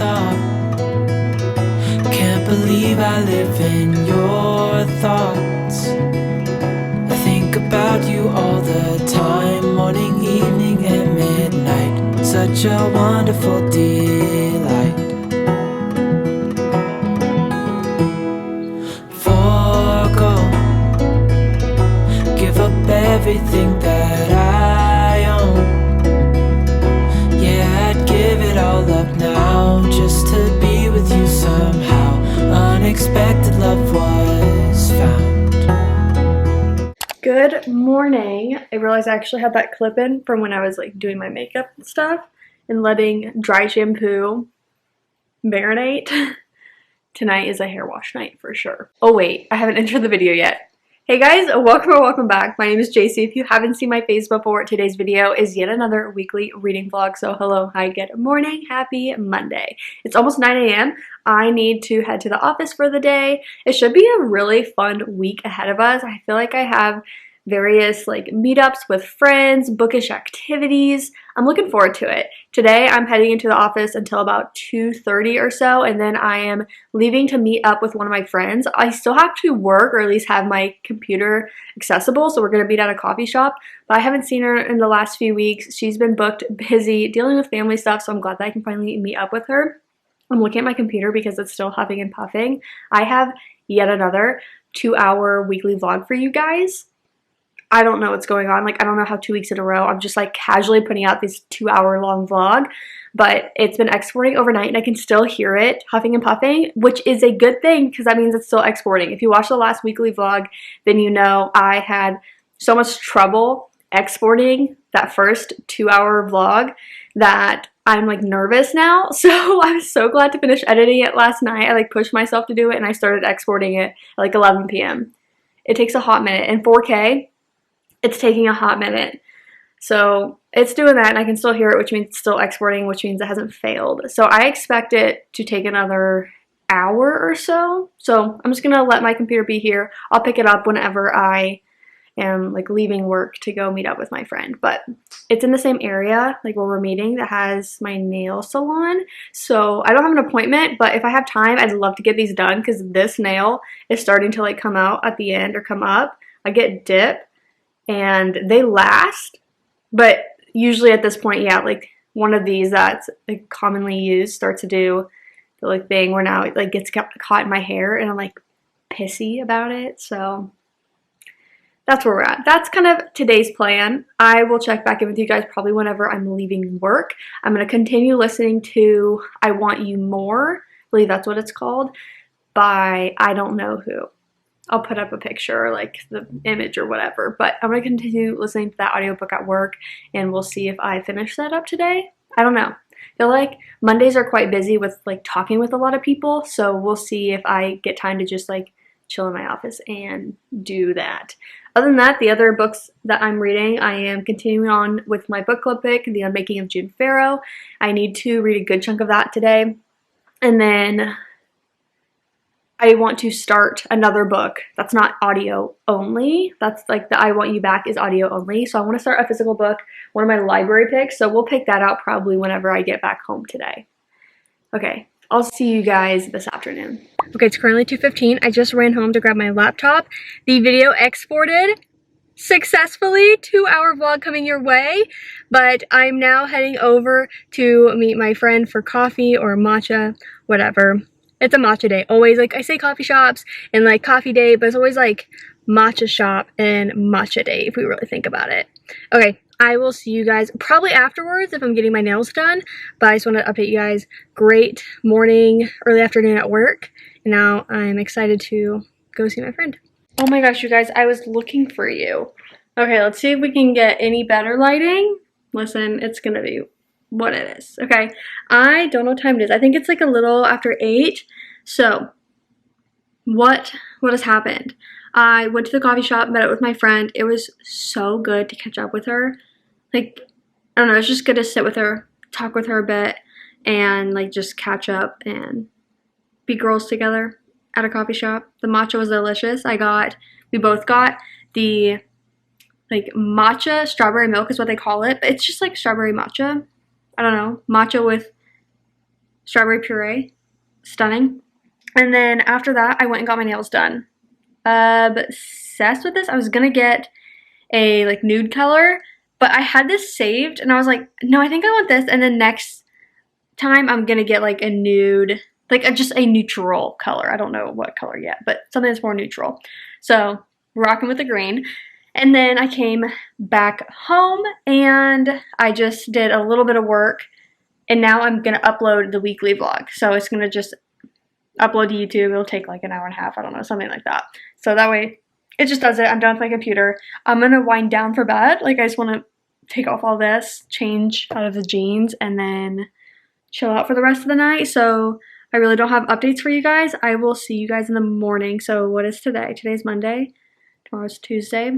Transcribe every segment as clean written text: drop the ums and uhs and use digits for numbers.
stop. Can't believe I live in your thoughts. I think about you all the time, morning, evening, and midnight. Such a wonderful delight. Forgo, give up everything that I own. Yeah, I'd give it all up now, just to be with you somehow. Unexpected love was found. Good morning. I realized I actually had that clip in from when I was like doing my makeup and stuff and letting dry shampoo marinate. Tonight is a hair wash night for sure. Oh wait, I haven't entered the video yet. Hey guys, welcome back. My name is JC. If you haven't seen my face before, today's video is yet another weekly reading vlog. So hello, hi, good morning, happy Monday. It's almost 9 a.m. I need to head to the office for the day. It should be a really fun week ahead of us. I feel like I have various like meetups with friends, bookish activities. I'm looking forward to it. Today I'm heading into the office until about 2:30 or so, and then I am leaving to meet up with one of my friends. I still have to work, or at least have my computer accessible, so we're going to meet at a coffee shop, but I haven't seen her in the last few weeks. She's been booked, busy, dealing with family stuff, so I'm glad that I can finally meet up with her. I'm looking at my computer because it's still huffing and puffing. I have yet another 2-hour weekly vlog for you guys. I don't know what's going on. Like, I don't know how 2 weeks in a row I'm just like casually putting out this 2-hour long vlog, but it's been exporting overnight and I can still hear it huffing and puffing, which is a good thing because that means it's still exporting. If you watched the last weekly vlog, then you know I had so much trouble exporting that first 2-hour vlog that I'm like nervous now. So I was so glad to finish editing it last night. I like pushed myself to do it and I started exporting it at like 11 p.m. It takes a hot minute. In 4K, it's taking a hot minute. So it's doing that and I can still hear it, which means it's still exporting, which means it hasn't failed. So I expect it to take another hour or so. So I'm just gonna let my computer be here. I'll pick it up whenever I am like leaving work to go meet up with my friend. But it's in the same area, like where we're meeting, that has my nail salon. So I don't have an appointment, but if I have time, I'd love to get these done because this nail is starting to like come out at the end or come up. I get dip and they last, but usually at this point, yeah, like one of these that's like commonly used starts to do the like thing where now it like gets caught in my hair and I'm like pissy about it. So that's where we're at. That's kind of today's plan. I will check back in with you guys probably whenever I'm leaving work. I'm going to continue listening to I Want You More, I believe that's what it's called, by I don't know who. I'll put up a picture, like the image or whatever, but I'm going to continue listening to that audiobook at work, and we'll see if I finish that up today. I don't know. I feel like Mondays are quite busy with like talking with a lot of people, so we'll see if I get time to just like chill in my office and do that. Other than that, the other books that I'm reading, I am continuing on with my book club pick, The Unmaking of June Farrow. I need to read a good chunk of that today, and then I want to start another book that's not audio only. That's like the I Want You Back is audio only. So I want to start a physical book, one of my library picks. So we'll pick that out probably whenever I get back home today. Okay, I'll see you guys this afternoon. Okay, it's currently 2:15. I just ran home to grab my laptop. The video exported successfully. 2-hour vlog coming your way, but I'm now heading over to meet my friend for coffee or matcha, whatever. It's a matcha day. Always, like, I say coffee shops and like coffee day, but it's always like matcha shop and matcha day if we really think about it. Okay, I will see you guys probably afterwards if I'm getting my nails done, but I just want to update you guys. Great morning, early afternoon at work, and now I'm excited to go see my friend. Oh my gosh, you guys, I was looking for you. Okay, let's see if we can get any better lighting. Listen, it's gonna be what it is. Okay, I don't know what time it is. I think it's like a little after 8. So what has happened? I went to the coffee shop, met up with my friend. It was so good to catch up with her. Like, I don't know, it's just good to sit with her, talk with her a bit, and like just catch up and be girls together at a coffee shop. The matcha was delicious. We both got the like matcha strawberry milk is what they call it, but it's just like strawberry matcha. I don't know, matcha with strawberry puree. Stunning. And then after that, I went and got my nails done. Obsessed with this. I was gonna get a like nude color, but I had this saved and I was like, no, I think I want this. And then next time I'm gonna get like a nude, like just a neutral color. I don't know what color yet, but something that's more neutral. So rocking with the green. And then I came back home and I just did a little bit of work, and now I'm gonna upload the weekly vlog. So it's gonna just upload to YouTube. It'll take like an hour and a half, I don't know, something like that. So that way it just does it. I'm done with my computer. I'm gonna wind down for bed. Like, I just wanna take off all this, change out of the jeans, and then chill out for the rest of the night. So I really don't have updates for you guys. I will see you guys in the morning. So what is today? Today's Monday. Tomorrow's Tuesday.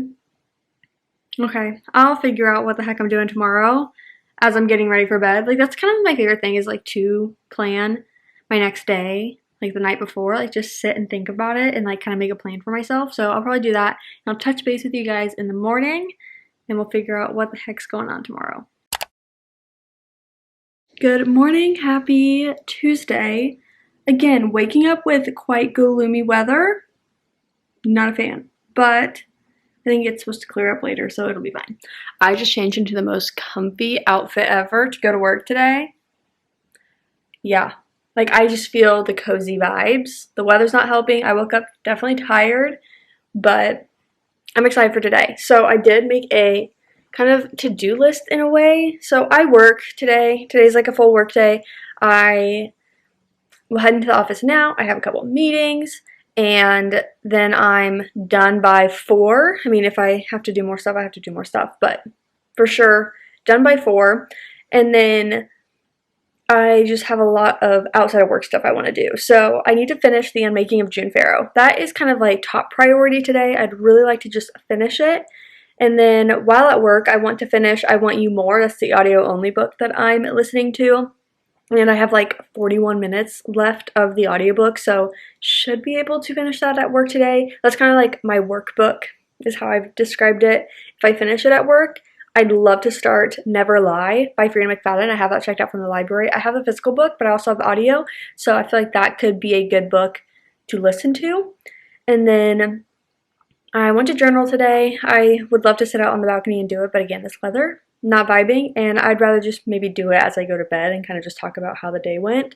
Okay, I'll figure out what the heck I'm doing tomorrow as I'm getting ready for bed. Like, that's kind of my favorite thing, is like to plan my next day, like the night before, like just sit and think about it and like kind of make a plan for myself. So I'll probably do that. And I'll touch base with you guys in the morning and we'll figure out what the heck's going on tomorrow. Good morning, happy Tuesday. Again, waking up with quite gloomy weather. Not a fan, but I think it's supposed to clear up later, so it'll be fine. I just changed into the most comfy outfit ever to go to work today. Yeah, like I just feel the cozy vibes. The weather's not helping. I woke up definitely tired, but I'm excited for today. So I did make a kind of to-do list in a way. So I work today. Today's like a full work day. I will head into the office now. I have a couple of meetings, and then I'm done by 4. I mean, if I have to do more stuff, I have to do more stuff, but for sure, done by 4. And then I just have a lot of outside of work stuff I want to do. So I need to finish the unmaking of June Farrow. That is kind of like top priority today. I'd really like to just finish it. And then while at work, I want to finish I Want You More. That's the audio only book that I'm listening to. And I have like 41 minutes left of the audiobook, so should be able to finish that at work today. That's kind of like my workbook, is how I've described it. If I finish it at work, I'd love to start Never Lie by Freida McFadden. I have that checked out from the library. I have a physical book, but I also have audio, so I feel like that could be a good book to listen to. And then I went to journal today. I would love to sit out on the balcony and do it, but again, this weather, not vibing, and I'd rather just maybe do it as I go to bed and kind of just talk about how the day went.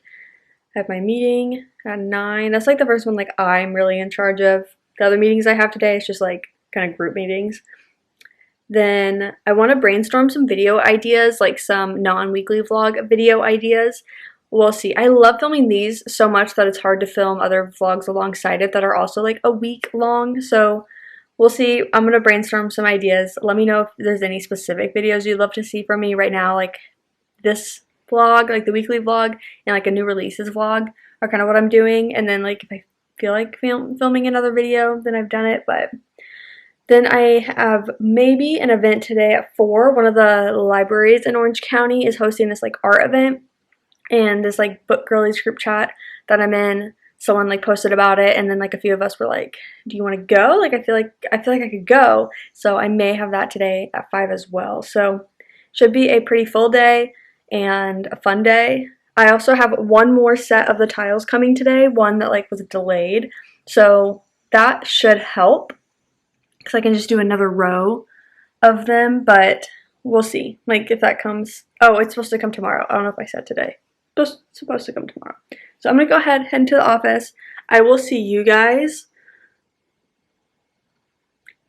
I have my meeting at 9. That's like the first one like I'm really in charge of. The other meetings I have today is just like kind of group meetings. Then I want to brainstorm some video ideas, like some non-weekly vlog video ideas. We'll see. I love filming these so much that it's hard to film other vlogs alongside it that are also like a week long, so we'll see. I'm going to brainstorm some ideas. Let me know if there's any specific videos you'd love to see from me right now. Like this vlog, like the weekly vlog, and like a new releases vlog are kind of what I'm doing. And then like if I feel like filming another video, then I've done it. But then I have maybe an event today at 4. One of the libraries in Orange County is hosting this like art event. And this like book girlies group chat that I'm in, someone like posted about it, and then like a few of us were like, do you want to go? Like I feel like I could go. So I may have that today at 5 as well. So should be a pretty full day and a fun day. I also have one more set of the tiles coming today, one that like was delayed. So that should help because I can just do another row of them, but we'll see. Like if that comes, oh, it's supposed to come tomorrow. I don't know if I said today. It's supposed to come tomorrow. So I'm going to go ahead, head into the office. I will see you guys.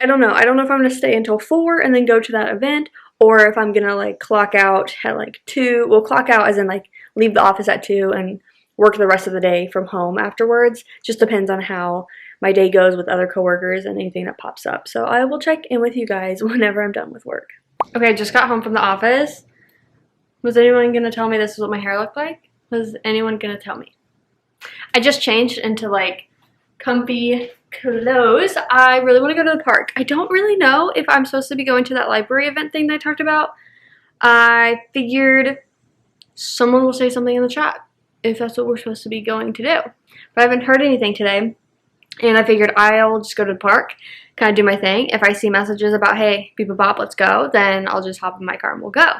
I don't know. I don't know if I'm going to stay until 4 and then go to that event, or if I'm going to like clock out at like 2. Well, clock out as in like leave the office at 2 and work the rest of the day from home afterwards. Just depends on how my day goes with other coworkers and anything that pops up. So I will check in with you guys whenever I'm done with work. Okay, I just got home from the office. Was anyone going to tell me this is what my hair looked like? Was anyone going to tell me? I just changed into like comfy clothes. I really want to go to the park. I don't really know if I'm supposed to be going to that library event thing that I talked about. I figured someone will say something in the chat if that's what we're supposed to be going to do. But I haven't heard anything today. And I figured I'll just go to the park, kind of do my thing. If I see messages about, hey, beep bop, let's go, then I'll just hop in my car and we'll go.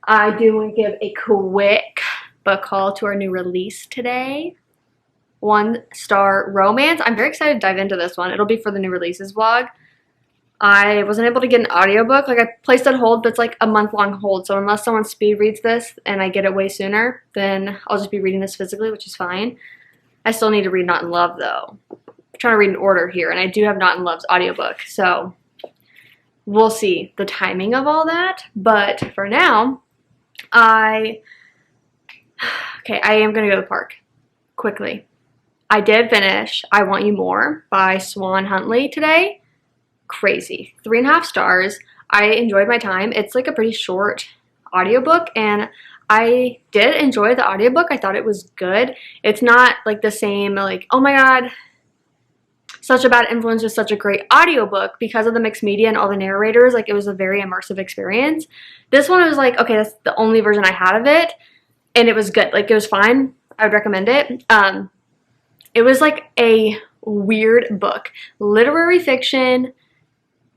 I do want to give a quick book haul to our new release today. 1-star romance. I'm very excited to dive into this one. It'll be for the new releases vlog. I wasn't able to get an audiobook. Like, I placed it on hold, but it's like a month-long hold. So unless someone speed reads this and I get it way sooner, then I'll just be reading this physically, which is fine. I still need to read Not in Love, though. I'm trying to read in order here, and I do have Not in Love's audiobook. So we'll see the timing of all that. But for now, I am going to go to the park quickly. I did finish I Want You More by Swan Huntley today. Crazy. 3.5 stars. I enjoyed my time. It's like a pretty short audiobook, and I did enjoy the audiobook. I thought it was good. It's not like the same, like, oh my god, such a bad influence with such a great audiobook because of the mixed media and all the narrators. Like, it was a very immersive experience. This one was like, okay, that's the only version I had of it, and it was good. Like, it was fine. I would recommend it. It was like a weird book. Literary fiction,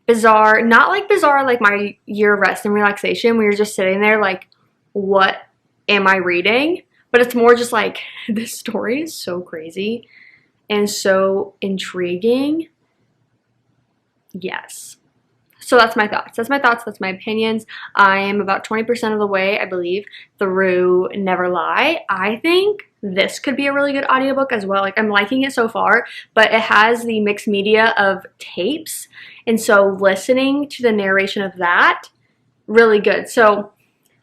bizarre, not like bizarre like my year of rest and relaxation where you're just sitting there like, what am I reading? But it's more just like, this story is so crazy and so intriguing. Yes. So that's my thoughts. That's my opinions. I am about 20% of the way, I believe, through Never Lie. I think this could be a really good audiobook as well. Like, I'm liking it so far, but it has the mixed media of tapes. And so listening to the narration of that, really good. So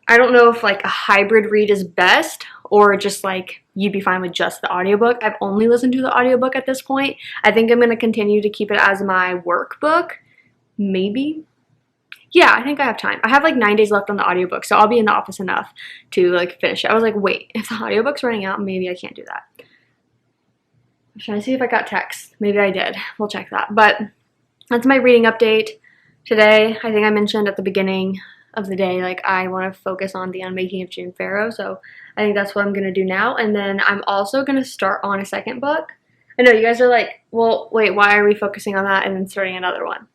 I don't know if like a hybrid read is best or just like you'd be fine with just the audiobook. I've only listened to the audiobook at this point. I think I'm going to continue to keep it as my workbook. Maybe. Yeah, I think I have time. I have like 9 days left on the audiobook, so I'll be in the office enough to like finish it. I was like, wait, if the audiobook's running out, maybe I can't do that. I'm trying to see if I got texts. Maybe I did. We'll check that. But that's my reading update today. I think I mentioned at the beginning of the day, like, I want to focus on the unmaking of June Farrow, so I think that's what I'm going to do now. And then I'm also going to start on a second book. I know you guys are like, well, wait, why are we focusing on that and then starting another one?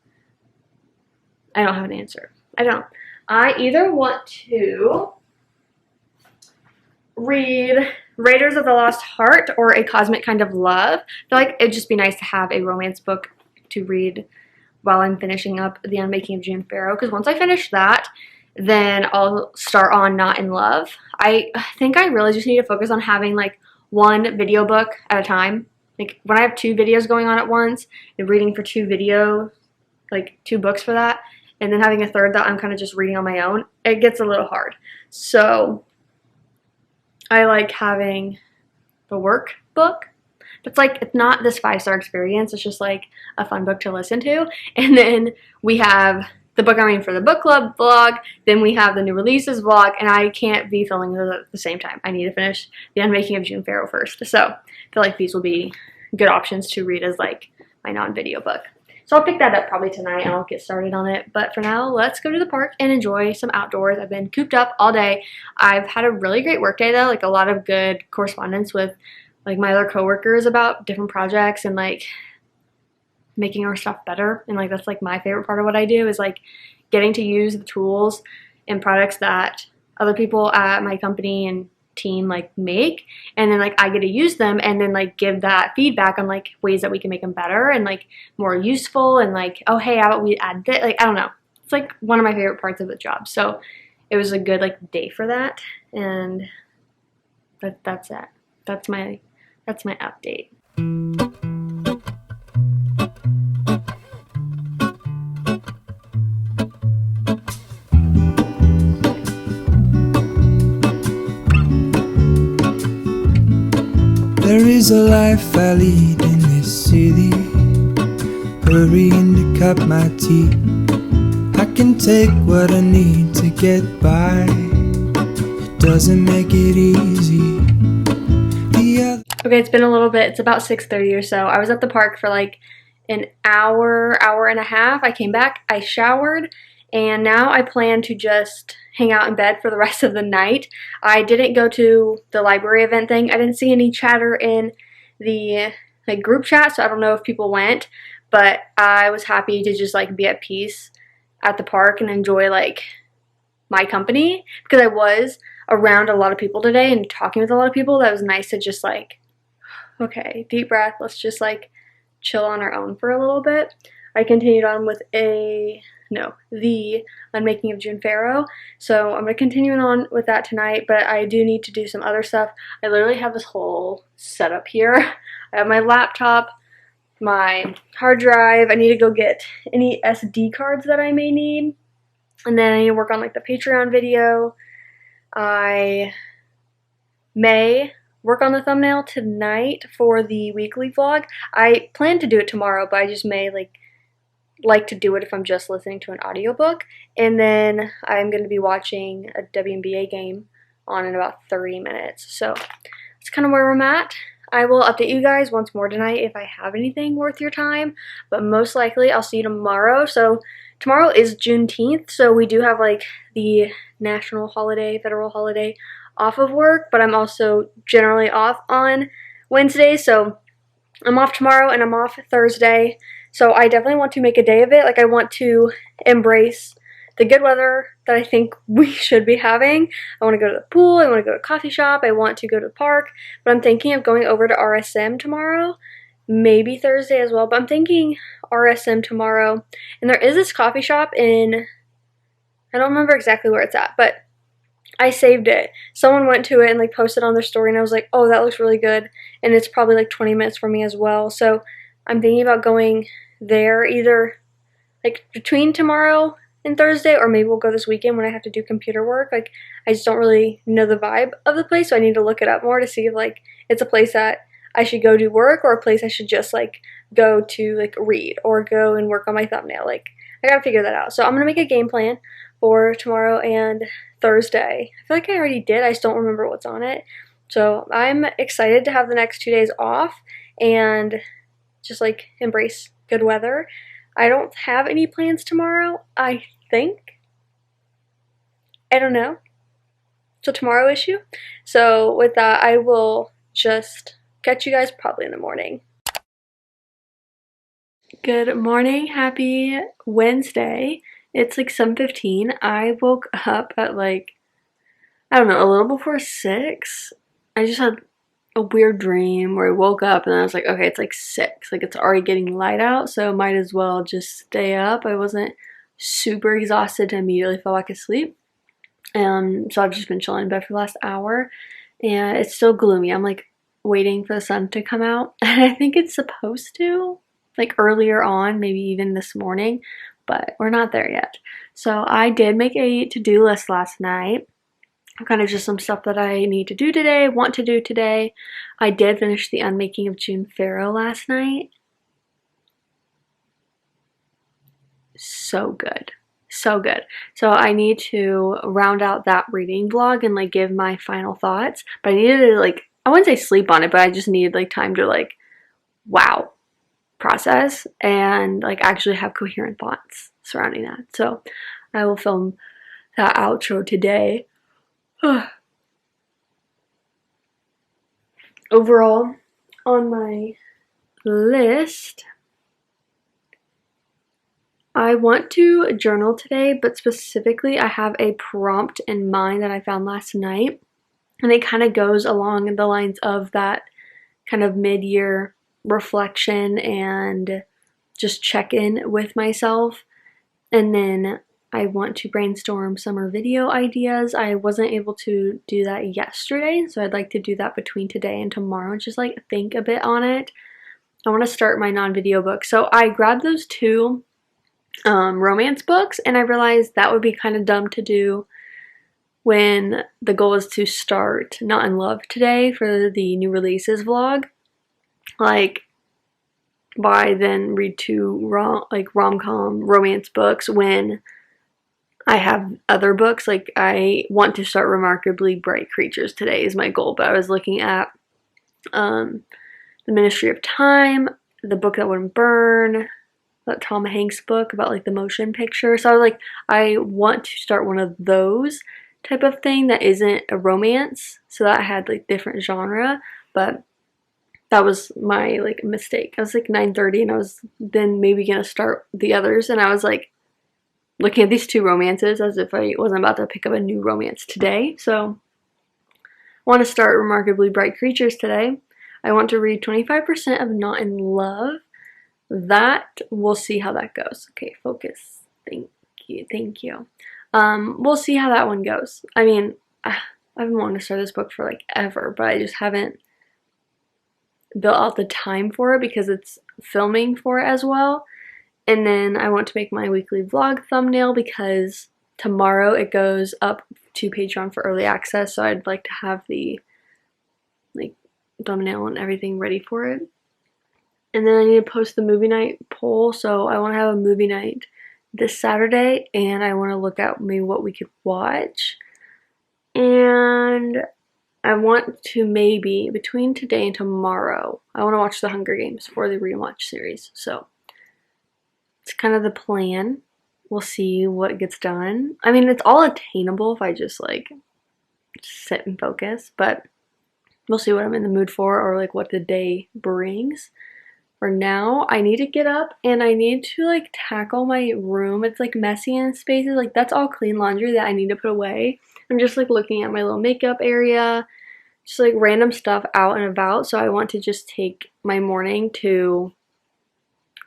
I don't have an answer. I don't. I either want to read Raiders of the Lost Heart or A Cosmic Kind of Love. I feel like it'd just be nice to have a romance book to read while I'm finishing up The Unmaking of June Farrow, because once I finish that, then I'll start on Not in Love. I think I really just need to focus on having like one video book at a time. Like, when I have 2 videos going on at once and reading for 2 videos, like 2 books for that, and then having a third that I'm kind of just reading on my own, it gets a little hard. So I like having the workbook. It's like, it's not this 5-star experience. It's just like a fun book to listen to. And then we have the book I'm reading for the book club vlog. Then we have the new releases vlog. And I can't be filming those at the same time. I need to finish The Unmaking of June Farrow first. So I feel like these will be good options to read as like my non-video book. So I'll pick that up probably tonight and I'll get started on it. But for now, let's go to the park and enjoy some outdoors. I've been cooped up all day. I've had a really great work day though, like a lot of good correspondence with like my other coworkers about different projects and like making our stuff better. And like, that's like my favorite part of what I do is like getting to use the tools and products that other people at my company and team like make, and then like I get to use them and then like give that feedback on like ways that we can make them better and like more useful, and like, oh hey, how about we add this? Like, I don't know, it's like one of my favorite parts of the job. So it was a good like day for that, and that's it. That's my update. There is a life I lead in this city, hurrying to cup my tea. I can take what I need to get by, it doesn't make it easy. Okay, it's been a little bit. It's about 6:30 or so. I was at the park for like an hour and a half. I came back, I showered, and now I plan to just hang out in bed for the rest of the night. I didn't go to the library event thing. I didn't see any chatter in the like group chat, so I don't know if people went, but I was happy to just like be at peace at the park and enjoy like my company, because around a lot of people today and talking with a lot of people that it was nice to just like, okay, deep breath, let's just like chill on our own for a little bit. I continued on with the Unmaking of June Farrow, so I'm going to continue on with that tonight, but I do need to do some other stuff. I literally have this whole setup here. I have my laptop, my hard drive. I need to go get any SD cards that I may need, and then I need to work on like the Patreon video. I may work on the thumbnail tonight for the weekly vlog. I plan to do it tomorrow, but I just may like to do it if I'm just listening to an audiobook. And then I'm going to be watching a WNBA game on in about 30 minutes. So that's kind of where I'm at. I will update you guys once more tonight if I have anything worth your time, but most likely I'll see you tomorrow. So tomorrow is Juneteenth, so we do have like the national holiday, federal holiday off of work, but I'm also generally off on Wednesday, so I'm off tomorrow and I'm off Thursday. So I definitely want to make a day of it. Like, I want to embrace the good weather that I think we should be having. I want to go to the pool. I want to go to a coffee shop. I want to go to the park. But I'm thinking of going over to RSM tomorrow. Maybe Thursday as well. But I'm thinking RSM tomorrow. And there is this coffee shop in, I don't remember exactly where it's at, but I saved it. Someone went to it and like posted on their story, and I was like, oh, that looks really good. And it's probably like 20 minutes for me as well. So I'm thinking about going there either like between tomorrow and Thursday, or maybe we'll go this weekend when I have to do computer work. Like, I just don't really know the vibe of the place, so I need to look it up more to see if like it's a place that I should go do work, or a place I should just like go to like read or go and work on my thumbnail. Like, I gotta figure that out. So I'm gonna make a game plan for tomorrow and Thursday. I feel like I already did, I just don't remember what's on it. So I'm excited to have the next 2 days off and just like embrace good weather. I don't have any plans tomorrow, I think. I don't know. It's a tomorrow issue. So with that, I will just catch you guys probably in the morning. Good morning, happy Wednesday. It's like 7:15. I woke up at like, I don't know, a little before 6. I just had a weird dream where I woke up and I was like, okay, it's like 6. Like, it's already getting light out, so might as well just stay up. I wasn't super exhausted to immediately fall back asleep. So I've just been chilling in bed for the last hour, and it's still gloomy. I'm like waiting for the sun to come out, and I think it's supposed to, like earlier on, maybe even this morning, but we're not there yet. So I did make a to-do list last night. Kind of just some stuff that I need to do today, want to do today. I did finish the Unmaking of June Farrow last night. So good. So good. So I need to round out that reading vlog and like give my final thoughts. But I needed to like, I wouldn't say sleep on it, but I just needed like time to like, wow, process and like actually have coherent thoughts surrounding that. So I will film that outro today. Overall, on my list, I want to journal today, but specifically I have a prompt in mind that I found last night, and it kind of goes along the lines of that kind of mid-year reflection and just check in with myself. And then I want to brainstorm summer video ideas. I wasn't able to do that yesterday, so I'd like to do that between today and tomorrow, just like think a bit on it. I want to start my non-video book. So I grabbed those 2 romance books, and I realized that would be kind of dumb to do when the goal is to start Not in Love today for the new releases vlog. Like, why then read 2 rom-com romance books when I have other books? Like, I want to start Remarkably Bright Creatures today is my goal, but I was looking at The Ministry of Time, The Book That Wouldn't Burn, that Tom Hanks book about like the motion picture. So I was like, I want to start one of those type of thing that isn't a romance, so that I had like different genre. But that was my like mistake. I was like 9:30 and I was then maybe gonna start the others, and I was like looking at these 2 romances as if I wasn't about to pick up a new romance today. So want to start Remarkably Bright Creatures today. I want to read 25% of Not in Love. That, we'll see how that goes. Okay, focus. Thank you. We'll see how that one goes. I mean, I've been wanting to start this book for like ever, but I just haven't built out the time for it because it's filming for it as well. And then I want to make my weekly vlog thumbnail because tomorrow it goes up to Patreon for early access, so I'd like to have the like thumbnail and everything ready for it. And then I need to post the movie night poll, so I want to have a movie night this Saturday, and I want to look at maybe what we could watch. And I want to maybe, between today and tomorrow, I want to watch The Hunger Games for the rewatch series. So it's kind of the plan. We'll see what gets done. I mean, it's all attainable if I just like sit and focus, but we'll see what I'm in the mood for or like what the day brings. For now, I need to get up and I need to like tackle my room. It's like messy in spaces. Like that's all clean laundry that I need to put away. I'm just like looking at my little makeup area, just like random stuff out and about. So I want to just take my morning to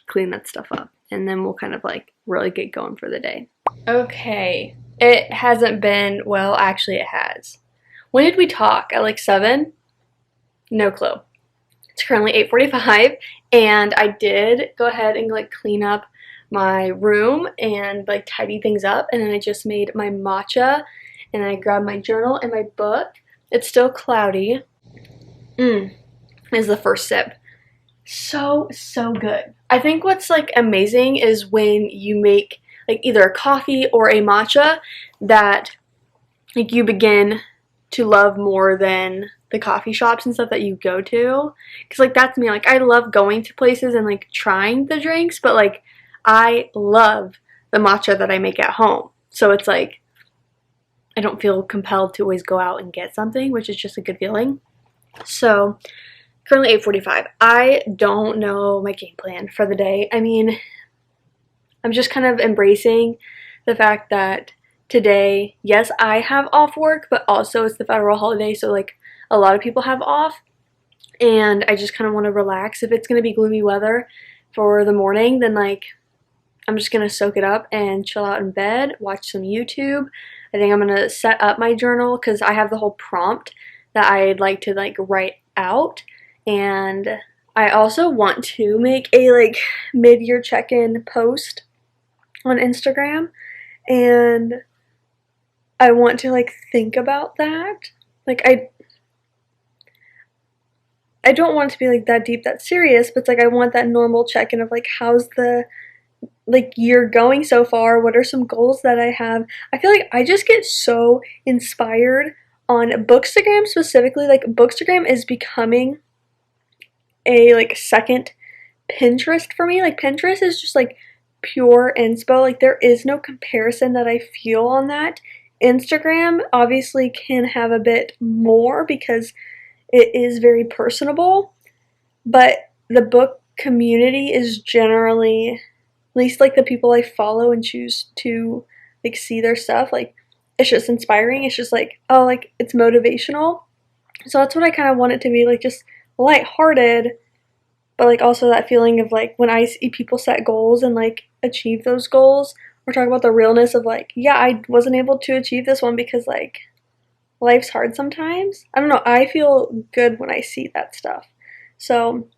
clean that stuff up. And then we'll kind of like really get going for the day. Okay, it hasn't been, well, actually it has. When did we talk? At like 7? No clue. It's currently 8:45 and I did go ahead and like clean up my room and like tidy things up, and then I just made my matcha and I grabbed my journal and my book. It's still cloudy. Is the first sip. So good. I think what's like amazing is when you make like either a coffee or a matcha that like you begin to love more than the coffee shops and stuff that you go to, because like that's me. Like I love going to places and like trying the drinks, but like I love the matcha that I make at home, so it's like I don't feel compelled to always go out and get something, which is just a good feeling. So currently 8:45. I don't know my game plan for the day. I mean, I'm just kind of embracing the fact that today, yes, I have off work, but also it's the federal holiday, so like a lot of people have off, and I just kind of want to relax. If it's going to be gloomy weather for the morning, then like I'm just going to soak it up and chill out in bed, watch some YouTube. I think I'm going to set up my journal because I have the whole prompt that I'd like to like write out, and I also want to make a like mid-year check-in post on Instagram, and I want to like think about that. Like I don't want it to be like that deep, that serious, but it's like I want that normal check-in of like how's the like year going so far, what are some goals that I have. I feel like I just get so inspired on Bookstagram specifically. Like Bookstagram is becoming a like second Pinterest for me. Like Pinterest is just like pure inspo. Like there is no comparison that I feel on that. Instagram obviously can have a bit more because it is very personable, but the book community is generally, at least like the people I follow and choose to like see their stuff, like it's just inspiring. It's just like, oh, like it's motivational. So that's what I kind of want it to be, like just lighthearted, but like also that feeling of like when I see people set goals and like achieve those goals, or talk about the realness of like, yeah, I wasn't able to achieve this one because like life's hard sometimes. I don't know, I feel good when I see that stuff. So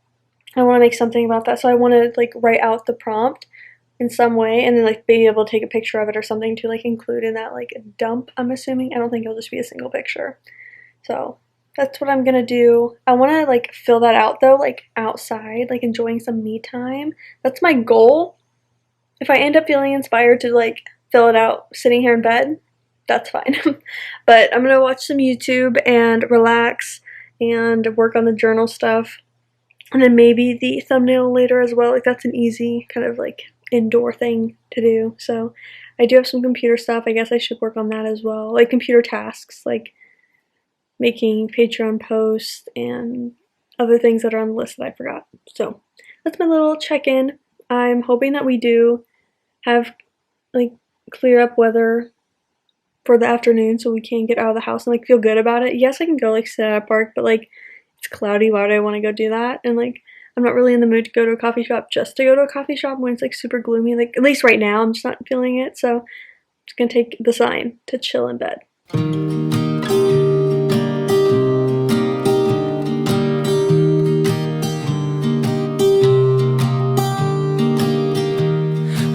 I want to make something about that. So I want to like write out the prompt in some way and then like be able to take a picture of it or something to like include in that like dump, I'm assuming. I don't think it'll just be a single picture. So that's what I'm gonna do. I want to like fill that out though, like outside, like enjoying some me time. That's my goal. If I end up feeling inspired to like fill it out sitting here in bed, that's fine. But I'm gonna watch some YouTube and relax and work on the journal stuff, and then maybe the thumbnail later as well. Like that's an easy kind of like indoor thing to do. So I do have some computer stuff. I guess I should work on that as well, like computer tasks, like making Patreon posts and other things that are on the list that I forgot. So that's my little check-in. I'm hoping that we do have like clear up weather for the afternoon so we can get out of the house and like feel good about it. Yes, I can go like sit at a park, but like it's cloudy. Why would I want to go do that? And like I'm not really in the mood to go to a coffee shop just to go to a coffee shop when it's like super gloomy. Like at least right now I'm just not feeling it. So I'm just gonna take the sign to chill in bed.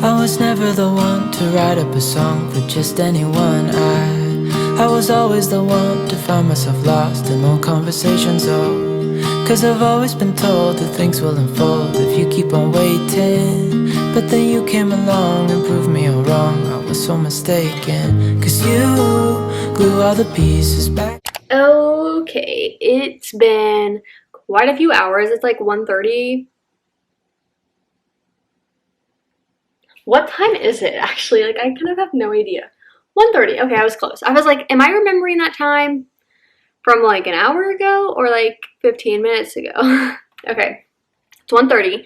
I was never the one to write up a song for just anyone. I was always the one to find myself lost in old conversations. Oh, 'cause I've always been told that things will unfold if you keep on waiting. But then you came along and proved me all wrong. I was so mistaken, 'cause you glue all the pieces back. Okay, it's been quite a few hours. It's like 1:30. What time is it actually? Like I kind of have no idea. 1:30. Okay, I was close. I was like, am I remembering that time from like an hour ago or like 15 minutes ago? Okay, it's 1:30.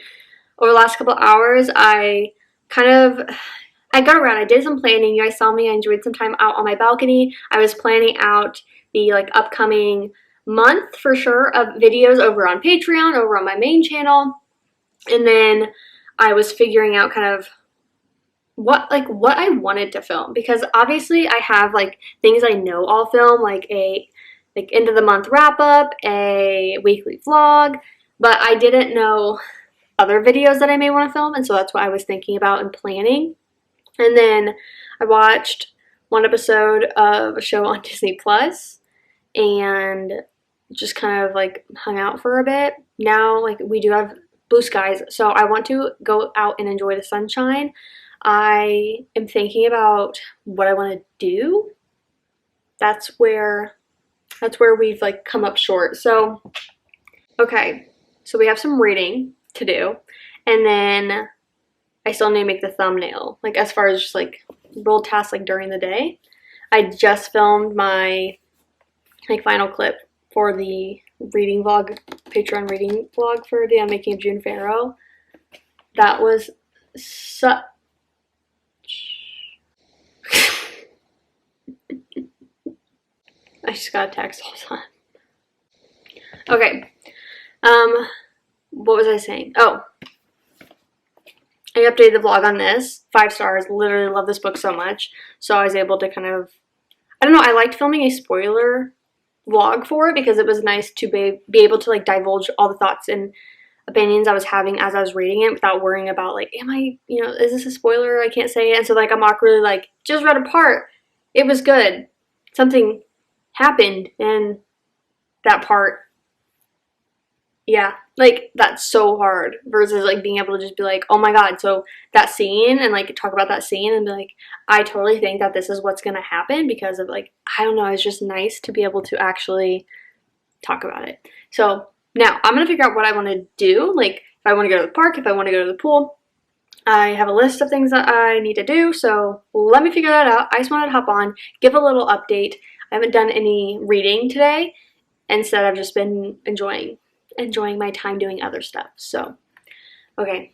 Over the last couple hours, I got around. I did some planning. You guys saw me. I enjoyed some time out on my balcony. I was planning out the like upcoming month for sure of videos over on Patreon, over on my main channel. And then I was figuring out kind of what I wanted to film, because obviously I have like things I know I'll film, like a end of the month wrap up, a weekly vlog, but I didn't know other videos that I may want to film, and so that's what I was thinking about and planning. And then I watched one episode of a show on Disney Plus and just kind of like hung out for a bit. Now like we do have blue skies, so I want to go out and enjoy the sunshine. I am thinking about what I want to do. That's where we've like come up short. So okay, so we have some reading to do, and then I still need to make the thumbnail, like as far as just like little tasks like during the day. I just filmed my like final clip for the reading vlog, Patreon reading vlog for the Making of June Farrow. That was such I just got a text all the time. Okay. What was I saying? Oh, I updated the vlog on this. 5 stars. Literally love this book so much. So I was able to kind of, I don't know, I liked filming a spoiler vlog for it because it was nice to be able to like divulge all the thoughts and opinions I was having as I was reading it without worrying about like, am I, is this a spoiler? I can't say it. And so like I'm awkwardly like, just read a part. It was good. Something happened in that part. Yeah, like that's so hard versus like being able to just be like, oh my god, so that scene, and like talk about that scene and be like, I totally think that this is what's gonna happen because of like, I don't know, it's just nice to be able to actually talk about it. So now I'm gonna figure out what I want to do, like if I want to go to the park, if I want to go to the pool. I have a list of things that I need to do, so let me figure that out. I just wanted to hop on, give a little update. I haven't done any reading today. Instead, I've just been enjoying my time doing other stuff. So, okay.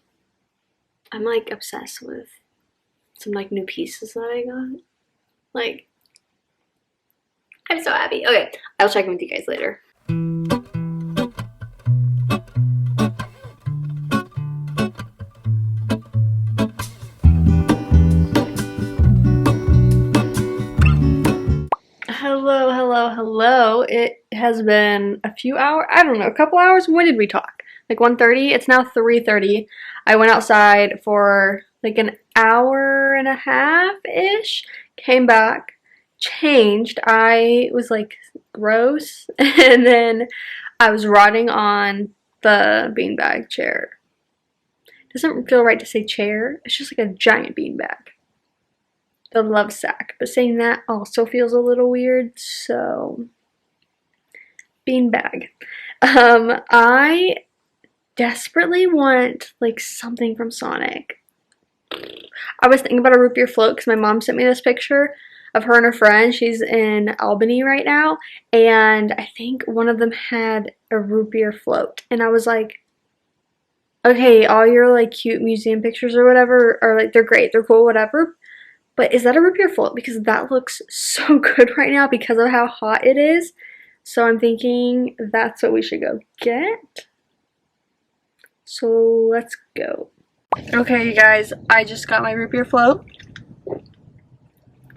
I'm like obsessed with some like new pieces that I got. Like, I'm so happy. Okay, I'll check in with you guys later. Hello. It has been a few hours, I don't know, a couple hours. When did we talk? Like 1:30? It's now 3:30. I went outside for like an hour and a half-ish, came back, changed. I was like gross, and then I was rotting on the beanbag chair. Doesn't feel right to say chair. It's just like a giant beanbag. The love sack, but saying that also feels a little weird, so beanbag. I desperately want like something from Sonic. I was thinking about a root beer float because my mom sent me this picture of her and her friend. She's in Albany right now, and I think one of them had a root beer float, and I was like, okay, all your like cute museum pictures or whatever are like, they're great, they're cool, whatever. But is that a root beer float? Because that looks so good right now because of how hot it is. So I'm thinking that's what we should go get. So let's go. Okay, you guys, I just got my root beer float.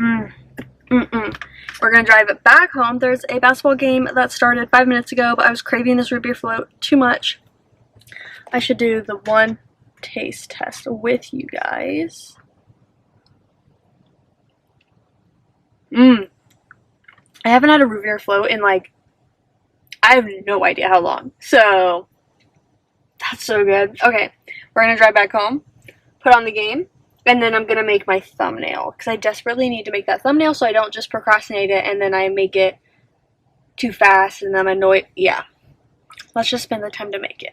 We're gonna drive it back home. There's a basketball game that started 5 minutes ago, but I was craving this root beer float too much. I should do the one taste test with you guys. I haven't had a root beer float in like, I have no idea how long. So that's so good. Okay, we're gonna drive back home, put on the game, and then I'm gonna make my thumbnail because I desperately need to make that thumbnail so I don't just procrastinate it and then I make it too fast and I'm annoyed. Yeah, let's just spend the time to make it.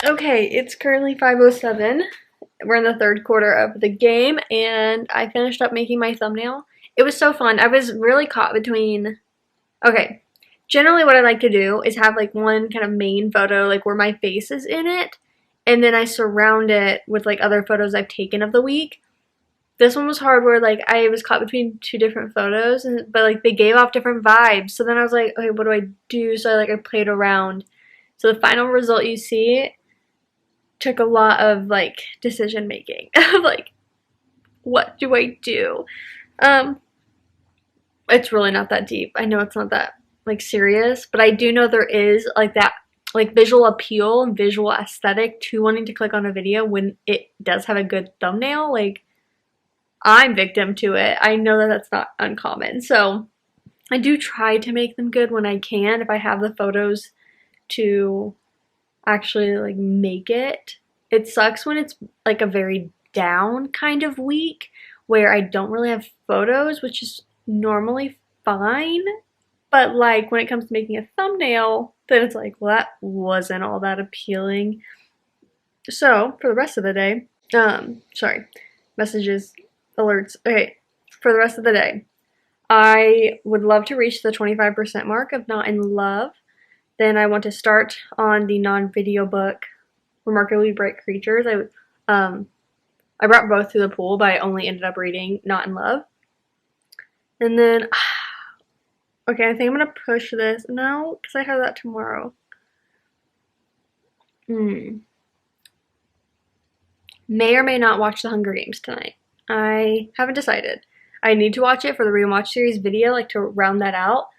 Okay, it's currently 5:07. We're in the third quarter of the game, and I finished up making my thumbnail. It was so fun. I was really caught between... Okay, generally what I like to do is have like one kind of main photo, like where my face is in it, and then I surround it with like other photos I've taken of the week. This one was hard where like I was caught between two different photos, but like they gave off different vibes. So then I was like, okay, what do I do? So I played around. So the final result you see took a lot of like decision making of like, what do I do? It's really not that deep. I know it's not that like serious, but I do know there is like that like visual appeal and visual aesthetic to wanting to click on a video when it does have a good thumbnail. Like, I'm victim to it. I know that that's not uncommon. So I do try to make them good when I can, if I have the photos to actually like make it. It sucks when it's like a very down kind of week where I don't really have photos, which is normally fine. But like when it comes to making a thumbnail, then it's like, well, that wasn't all that appealing. So for the rest of the day, sorry, messages, alerts. Okay, for the rest of the day, I would love to reach the 25% mark of Not in Love. Then I want to start on the non-video book, Remarkably Bright Creatures. I brought both to the pool, but I only ended up reading Not in Love. And then, okay, I think I'm going to push this. No, because I have that tomorrow. May or may not watch The Hunger Games tonight. I haven't decided. I need to watch it for the rewatch series video, like to round that out.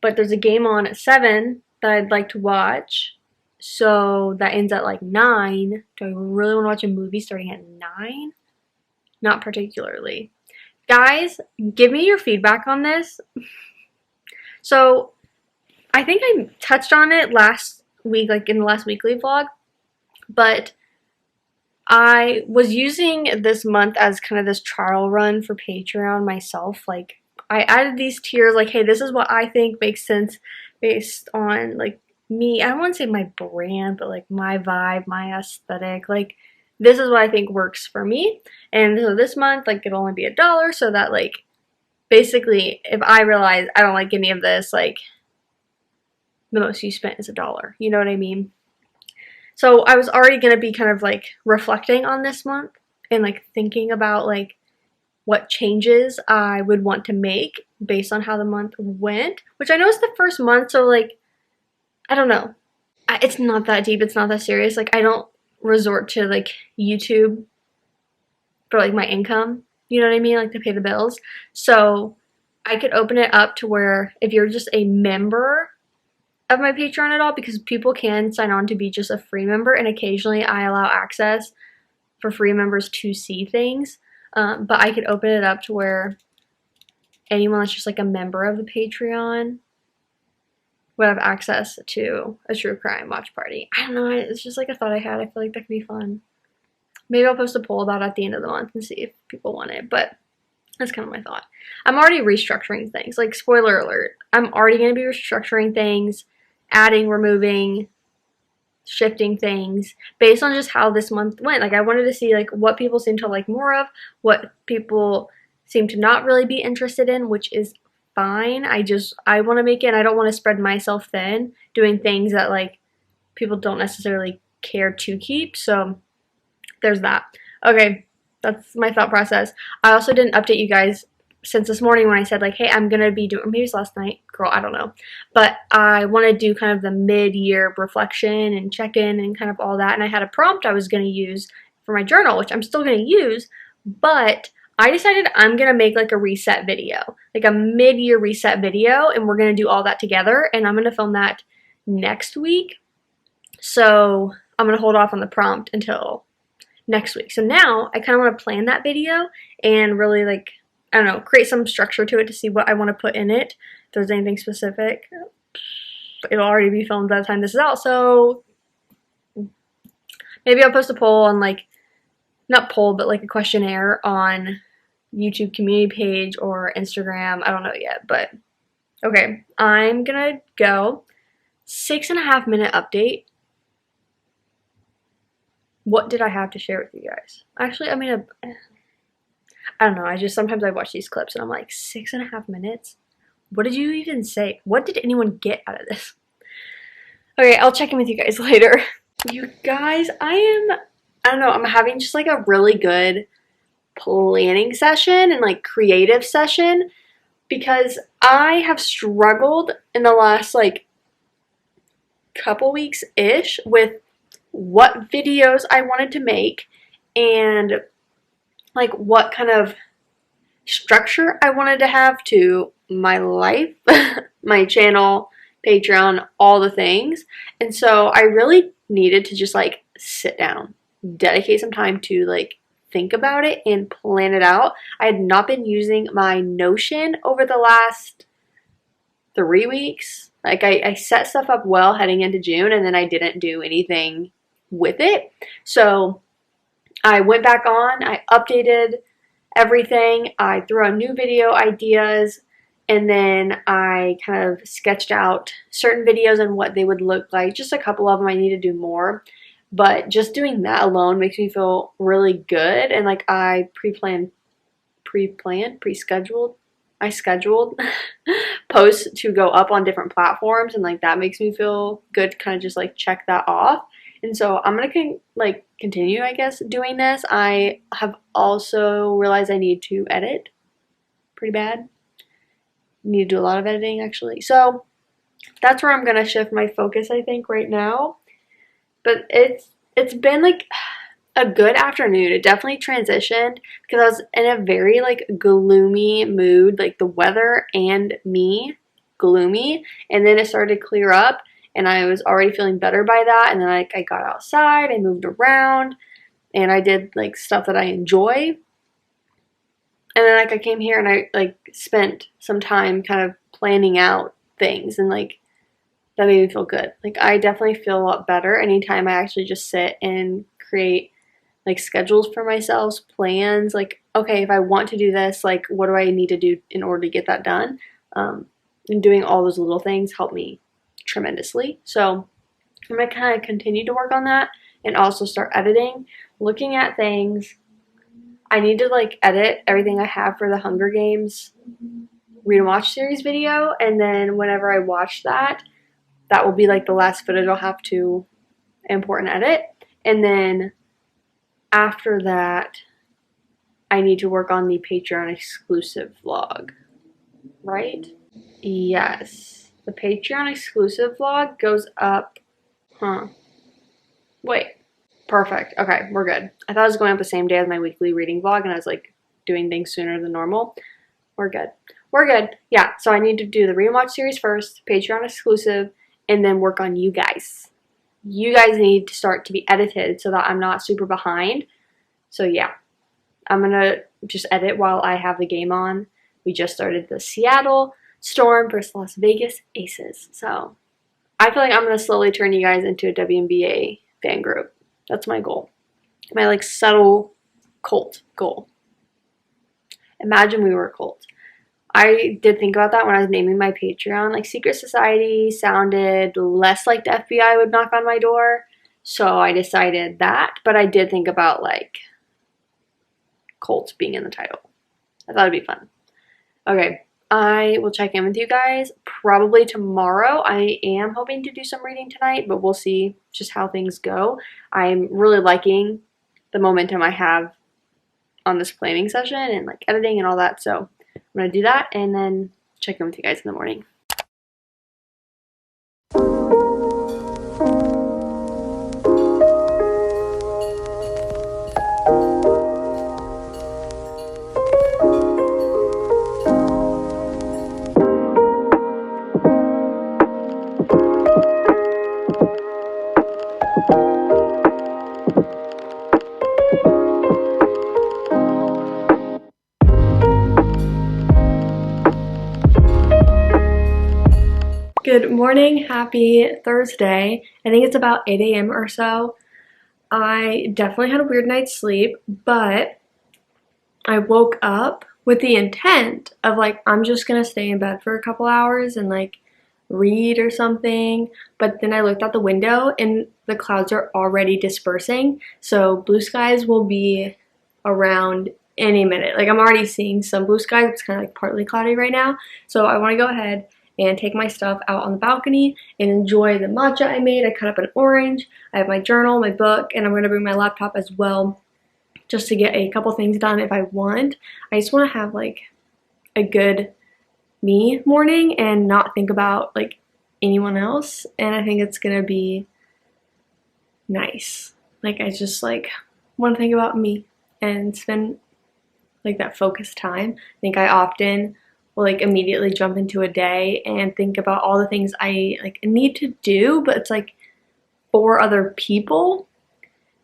But there's a game on at 7 that I'd like to watch. So that ends at like 9. Do I really want to watch a movie starting at 9? Not particularly. Guys, give me your feedback on this. So I think I touched on it last week, like in the last weekly vlog. But I was using this month as kind of this trial run for Patreon myself. Like, I added these tiers, like, hey, this is what I think makes sense based on, like, me. I don't want to say my brand, but, like, my vibe, my aesthetic. Like, this is what I think works for me. And so this month, like, it'll only be $1, so that, like, basically, if I realize I don't like any of this, like, the most you spent is $1. You know what I mean? So I was already going to be kind of like reflecting on this month and like thinking about like what changes I would want to make based on how the month went, which I know is the first month, so like, I don't know. It's not that deep, it's not that serious. Like, I don't resort to like YouTube for like my income, you know what I mean? Like to pay the bills. So I could open it up to where if you're just a member of my Patreon at all, because people can sign on to be just a free member, and occasionally I allow access for free members to see things, but I could open it up to where anyone that's just like a member of the Patreon would have access to a true crime watch party. I don't know, it's just like a thought I had. I feel like that could be fun. Maybe I'll post a poll about it at the end of the month and see if people want it, but that's kind of my thought. I'm already restructuring things, like spoiler alert, I'm already going to be restructuring things, adding, removing, shifting things based on just how this month went. Like, I wanted to see like what people seem to like more of, what people seem to not really be interested in, which is fine. I want to make it, and I don't want to spread myself thin doing things that like people don't necessarily care to keep. So there's that. Okay, that's my thought process. I also didn't update you guys since this morning when I said like, hey, I'm gonna be doing, maybe it's last night, girl, I don't know, but I want to do kind of the mid-year reflection and check-in and kind of all that, and I had a prompt I was gonna use for my journal, which I'm still gonna use, but I decided I'm gonna make like a reset video, like a mid-year reset video, and we're gonna do all that together, and I'm gonna film that next week. So I'm gonna hold off on the prompt until next week. So now I kind of want to plan that video and really like, I don't know, create some structure to it to see what I want to put in it. If there's anything specific, it'll already be filmed by the time this is out. So maybe I'll post a poll on like, not poll, but like a questionnaire on YouTube community page or Instagram. I don't know yet, but okay. I'm gonna go 6.5 minute update. What did I have to share with you guys? Actually, I mean, I don't know. Sometimes I watch these clips and I'm like, 6.5 minutes? What did you even say? What did anyone get out of this? Okay, I'll check in with you guys later. You guys, I don't know, I'm having just like a really good planning session and like creative session because I have struggled in the last like couple weeks-ish with what videos I wanted to make and like what kind of structure I wanted to have to my life, my channel, Patreon, all the things. And so I really needed to just like sit down, dedicate some time to like think about it and plan it out. I had not been using my Notion over the last 3 weeks. Like I set stuff up well heading into June, and then I didn't do anything with it. So I went back on, I updated everything, I threw out new video ideas, and then I kind of sketched out certain videos and what they would look like. Just a couple of them, I need to do more, but just doing that alone makes me feel really good. And like I I scheduled posts to go up on different platforms, and like that makes me feel good, kind of just like check that off. And so I'm gonna like continue, I guess, doing this. I have also realized I need to edit pretty bad. Need to do a lot of editing actually. So that's where I'm gonna shift my focus, I think, right now. But it's been like a good afternoon. It definitely transitioned because I was in a very like gloomy mood, like the weather and me gloomy, and then it started to clear up and I was already feeling better by that. And then like I got outside, I moved around, and I did like stuff that I enjoy. And then like I came here and I like spent some time kind of planning out things, and like that made me feel good. Like I definitely feel a lot better anytime I actually just sit and create like schedules for myself, plans, like, okay, if I want to do this, like what do I need to do in order to get that done? And doing all those little things help me tremendously. So I'm gonna kind of continue to work on that and also start editing, looking at things. I need to like edit everything I have for the Hunger Games read and watch series video, and then whenever I watch that, that will be like the last footage I'll have to import and edit. And then after that, I need to work on the Patreon exclusive vlog, right? Yes. The Patreon exclusive vlog goes up, wait, perfect. Okay, we're good. I thought it was going up the same day as my weekly reading vlog, and I was like doing things sooner than normal. We're good. We're good. Yeah, so I need to do the read and watch series first, Patreon exclusive, and then work on you guys. You guys need to start to be edited so that I'm not super behind. So yeah, I'm gonna just edit while I have the game on. We just started the Seattle Storm versus Las Vegas Aces. So I feel like I'm gonna slowly turn you guys into a WNBA fan group. That's my goal. My like subtle cult goal. Imagine we were a cult. I did think about that when I was naming my Patreon. Like Secret Society sounded less like the FBI would knock on my door. So I decided that, but I did think about like Colts being in the title. I thought it'd be fun. Okay, I will check in with you guys probably tomorrow. I am hoping to do some reading tonight, but we'll see just how things go. I'm really liking the momentum I have on this planning session and like editing and all that. So I'm going to do that and then check in with you guys in the morning. Good morning, happy Thursday. I think it's about 8 a.m. or so. I definitely had a weird night's sleep, but I woke up with the intent of like, I'm just gonna stay in bed for a couple hours and like read or something. But then I looked out the window and the clouds are already dispersing. So blue skies will be around any minute. Like I'm already seeing some blue skies. It's kind of like partly cloudy right now. So I want to go ahead and take my stuff out on the balcony and enjoy the matcha I made. I cut up an orange. I have my journal, my book, and I'm going to bring my laptop as well just to get a couple things done if I want. I just want to have like a good me morning and not think about like anyone else, and I think it's going to be nice. Like I just like want to think about me and spend like that focused time. I think I often will like immediately jump into a day and think about all the things I like need to do, but it's like for other people,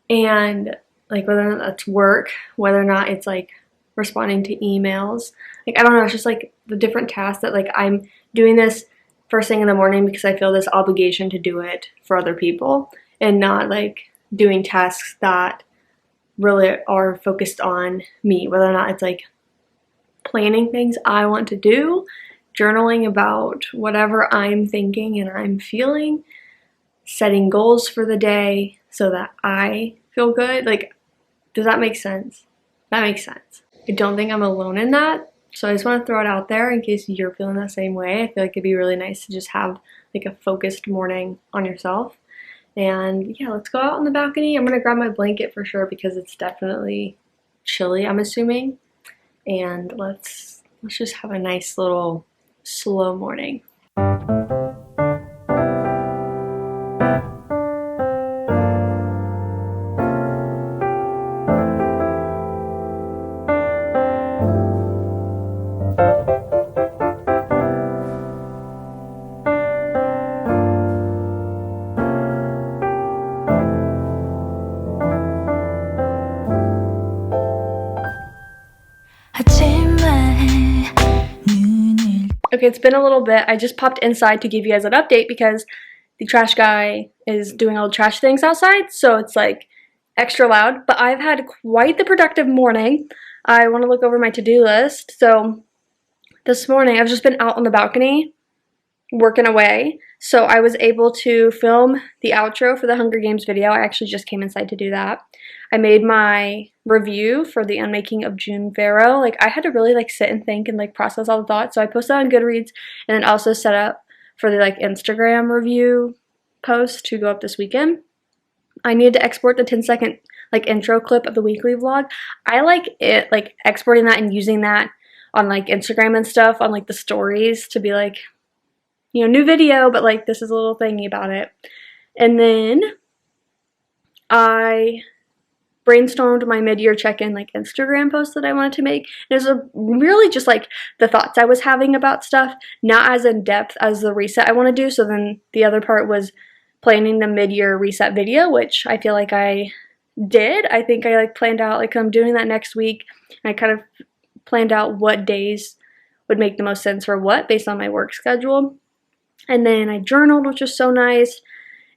and like whether or not that's work, whether or not it's like responding to emails. Like I don't know, it's just like the different tasks that like I'm doing this first thing in the morning because I feel this obligation to do it for other people and not like doing tasks that really are focused on me, whether or not it's like planning things I want to do, journaling about whatever I'm thinking and I'm feeling, setting goals for the day so that I feel good. Like, does that make sense? That makes sense. I don't think I'm alone in that. So I just want to throw it out there in case you're feeling the same way. I feel like it'd be really nice to just have like a focused morning on yourself. And yeah, let's go out on the balcony. I'm gonna grab my blanket for sure because it's definitely chilly, I'm assuming. And let's just have a nice little slow morning. Okay, it's been a little bit. I just popped inside to give you guys an update because the trash guy is doing all the trash things outside, so it's like extra loud. But I've had quite the productive morning. I want to look over my to-do list. So this morning I've just been out on the balcony working away. So I was able to film the outro for the Hunger Games video. I actually just came inside to do that. I made my review for the unmaking of June Farrow. Like I had to really like sit and think and like process all the thoughts. So I posted on Goodreads and then also set up for the like Instagram review post to go up this weekend. I needed to export the 10-second like intro clip of the weekly vlog. I like it like exporting that and using that on like Instagram and stuff on like the stories to be like, you know, new video, but like this is a little thingy about it. And then I brainstormed my mid-year check-in like Instagram post that I wanted to make. And it was really just like the thoughts I was having about stuff, not as in depth as the reset I want to do. So then the other part was planning the mid-year reset video, which I feel like I did. I think I like planned out like I'm doing that next week. I kind of planned out what days would make the most sense for what based on my work schedule. And then I journaled, which was so nice.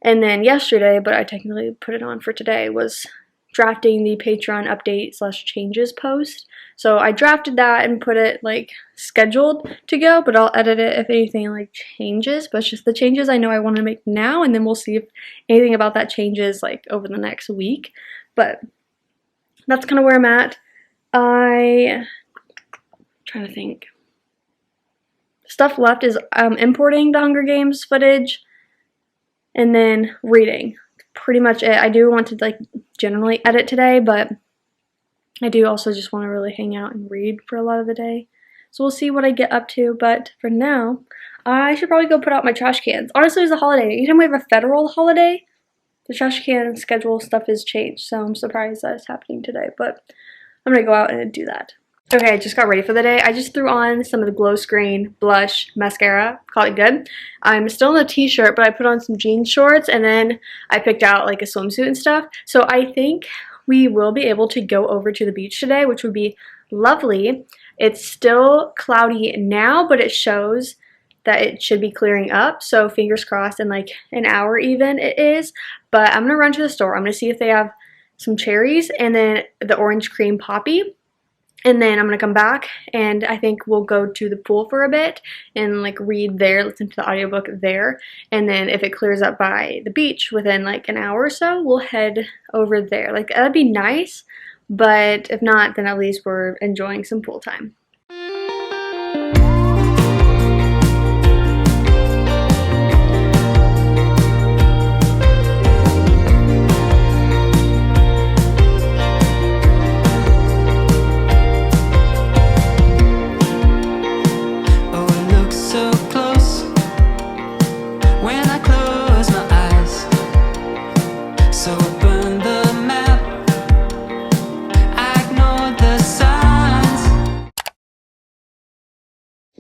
And then yesterday, but I technically put it on for today, was drafting the Patreon update / changes post. So I drafted that and put it like scheduled to go, but I'll edit it if anything like changes. But it's just the changes I know I want to make now, and then we'll see if anything about that changes like over the next week. But that's kind of where I'm at. I'm trying to think. Stuff left is importing the Hunger Games footage and then reading. Pretty much it. I do want to like generally edit today, but I do also just want to really hang out and read for a lot of the day. So we'll see what I get up to, but for now, I should probably go put out my trash cans. Honestly, it's a holiday. Anytime we have a federal holiday, the trash can schedule stuff has changed, so I'm surprised that it's happening today, but I'm gonna go out and do that. Okay, I just got ready for the day. I just threw on some of the glow screen blush mascara, call it good. I'm still in a t-shirt, but I put on some jean shorts, and then I picked out like a swimsuit and stuff. So I think we will be able to go over to the beach today, which would be lovely. It's still cloudy now, but it shows that it should be clearing up, so fingers crossed in like an hour even it is. But I'm gonna run to the store. I'm gonna see if they have some cherries and then the orange cream poppy. And then I'm going to come back, and I think we'll go to the pool for a bit and like read there, listen to the audiobook there. And then if it clears up by the beach within like an hour or so, we'll head over there. Like that'd be nice, but if not, then at least we're enjoying some pool time.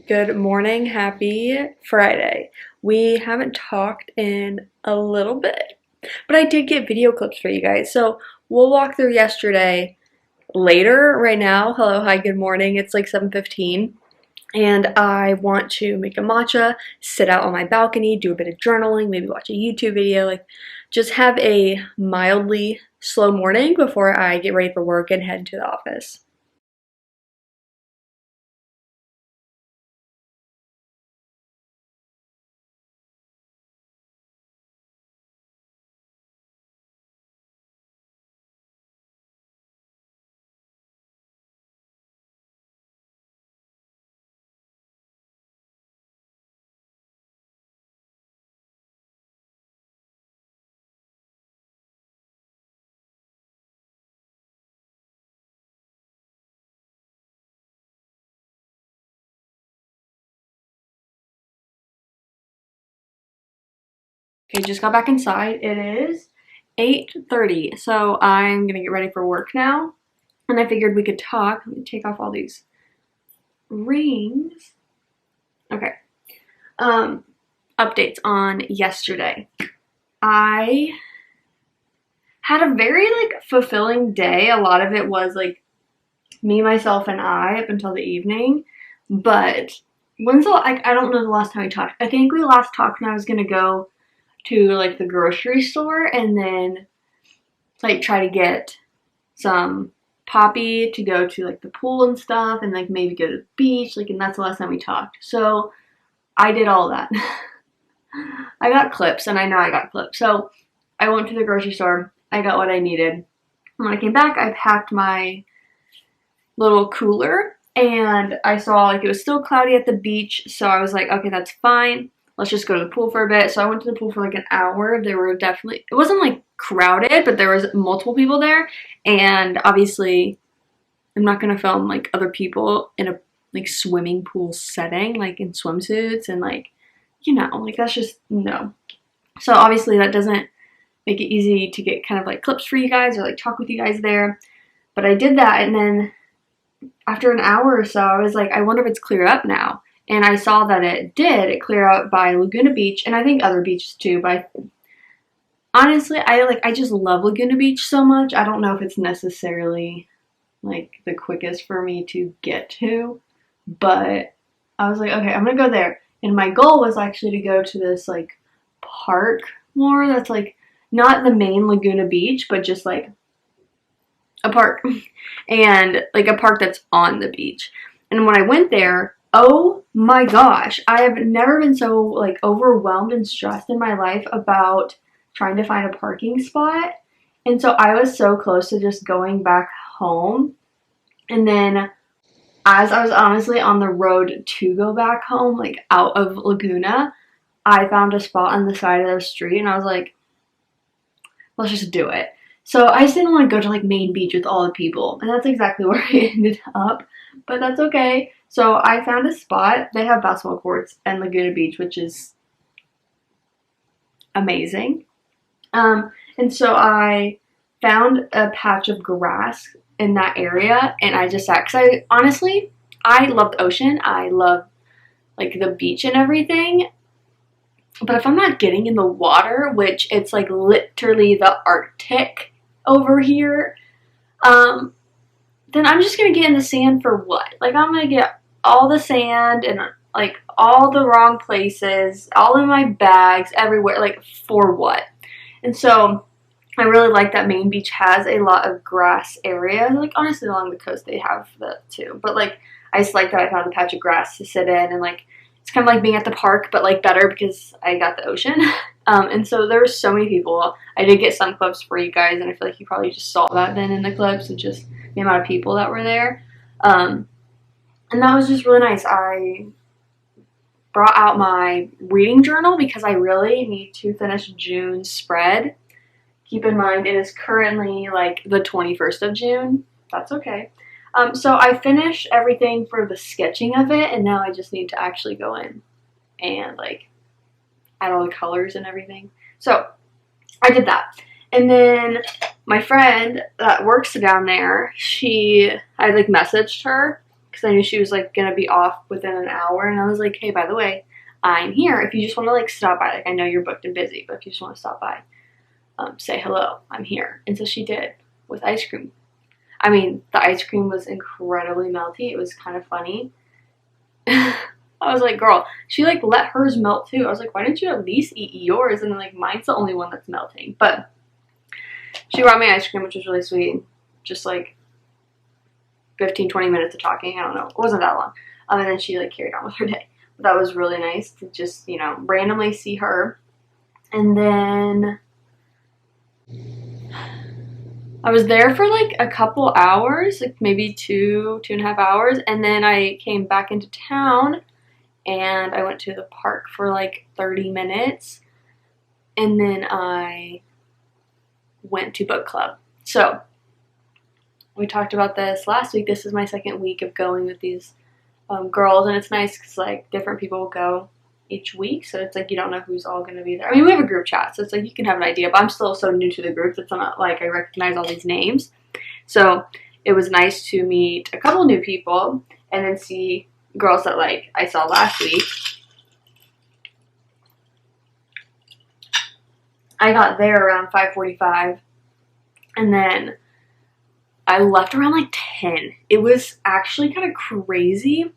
Good morning, happy Friday. We haven't talked in a little bit, but I did get video clips for you guys. So we'll walk through yesterday later. Right now, hello, hi, good morning. It's like 7:15, and I want to make a matcha, sit out on my balcony, do a bit of journaling, maybe watch a YouTube video, like just have a mildly slow morning before I get ready for work and head to the office. Okay, just got back inside. It is 8:30, so I'm gonna get ready for work now. And I figured we could talk. Let me take off all these rings. Okay. Updates on yesterday. I had a very like fulfilling day. A lot of it was like me, myself, and I up until the evening. But when's the I don't know the last time we talked. I think we last talked when I was gonna go to like the grocery store and then like try to get some poppy to go to like the pool and stuff, and like maybe go to the beach, like, and that's the last time we talked. So I did all that. I got clips, and I know I got clips. So I went to the grocery store, I got what I needed. And when I came back, I packed my little cooler, and I saw like it was still cloudy at the beach, so I was like, okay, that's fine. Let's just go to the pool for a bit. So I went to the pool for like an hour. There were definitely, it wasn't like crowded, but there was multiple people there. And obviously I'm not going to film like other people in a like swimming pool setting, like in swimsuits and like, you know, like that's just no. So obviously that doesn't make it easy to get kind of like clips for you guys or like talk with you guys there. But I did that, and then after an hour or so, I was like, I wonder if it's cleared up now. And I saw that it did. It cleared out by Laguna Beach, and I think other beaches too. But honestly, I just love Laguna Beach so much. I don't know if it's necessarily like the quickest for me to get to, but I was like, okay, I'm gonna go there. And my goal was actually to go to this like park more that's like not the main Laguna Beach, but just like a park, and like a park that's on the beach. And when I went there, oh my gosh, I have never been so like overwhelmed and stressed in my life about trying to find a parking spot. And so I was so close to just going back home. And then as I was honestly on the road to go back home, like out of Laguna, I found a spot on the side of the street and I was like, let's just do it. So I just didn't want to go to like Main Beach with all the people, and that's exactly where I ended up, but that's okay. So I found a spot. They have basketball courts in Laguna Beach, which is amazing. And so I found a patch of grass in that area, and I just sat, because I honestly, I love the ocean. I love like the beach and everything. But if I'm not getting in the water, which it's like literally the Arctic over here, then I'm just gonna get in the sand for what? Like I'm gonna get all the sand and like all the wrong places, all in my bags, everywhere, like for what? And so I really like that Main Beach has a lot of grass areas. Like honestly along the coast they have that too. But like I just like that I found a patch of grass to sit in, and like it's kind of like being at the park, but like better because I got the ocean. And so there were so many people. I did get some clips for you guys, and I feel like you probably just saw that then in the clips and just the amount of people that were there. And that was just really nice. I brought out my reading journal because I really need to finish June's spread. Keep in mind it is currently like the 21st of June. That's okay. So I finished everything for the sketching of it, and now I just need to actually go in and like add all the colors and everything. So I did that. And then my friend that works down there, I like messaged her because I knew she was like gonna be off within an hour, and I was like, hey, by the way, I'm here. If you just want to like stop by, like I know you're booked and busy, but if you just want to stop by, say hello, I'm here. And so she did with ice cream. I mean, the ice cream was incredibly melty. It was kind of funny. I was like, girl, she like let hers melt too. I was like, why didn't you at least eat yours? And then like mine's the only one that's melting. But she brought me ice cream, which was really sweet. Just like 15-20 minutes of talking. I don't know. It wasn't that long. And then she like carried on with her day. But that was really nice to just, randomly see her. And then I was there for like a couple hours, like maybe 2.5 hours, and then I came back into town and I went to the park for like 30 minutes, and then I went to book club. So we talked about this last week. This is my second week of going with these girls, and it's nice because like different people will go each week, so it's like you don't know who's all going to be there. I mean, we have a group chat, so it's like you can have an idea, but I'm still so new to the group that it's not like I recognize all these names. So it was nice to meet a couple new people and then see girls that like I saw last week. I got there around 5:45, and then I left around like 10. It was actually kind of crazy.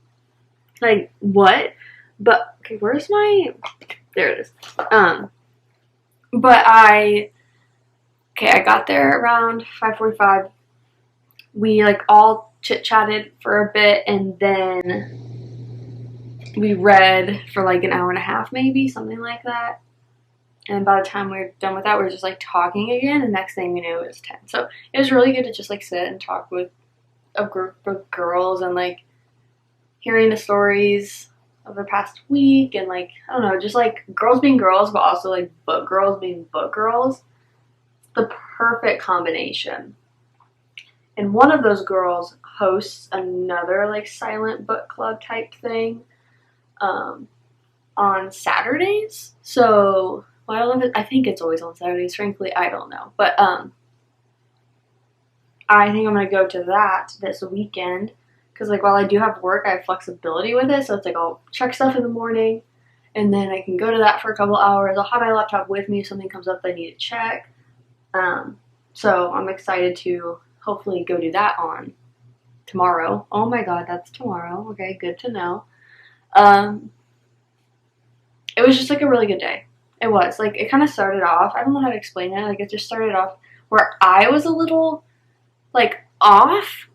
Like, what? But, okay, where's my, there it is. But I got there around 5:45. We, like, all chit-chatted for a bit, and then we read for, like, an hour and a half, maybe, something like that. And by the time we were done with that, we were just, like, talking again, and next thing we knew, it was 10. So it was really good to just, like, sit and talk with a group of girls and, like, hearing the stories of the past week, and like I don't know, just like girls being girls, but also like book girls being book girls. The perfect combination. And one of those girls hosts another like silent book club type thing on Saturdays. So well, I love it. I think it's always on Saturdays. Frankly, I don't know, but I think I'm gonna go to that this weekend. Because, like, while I do have work, I have flexibility with it. So it's like I'll check stuff in the morning, and then I can go to that for a couple hours. I'll have my laptop with me if something comes up that I need to check. So I'm excited to hopefully go do that on tomorrow. Oh my god, that's tomorrow. Okay, good to know. It was just, like, a really good day. It was. Like, it kind of started off, I don't know how to explain it. Like, it just started off where I was a little like off.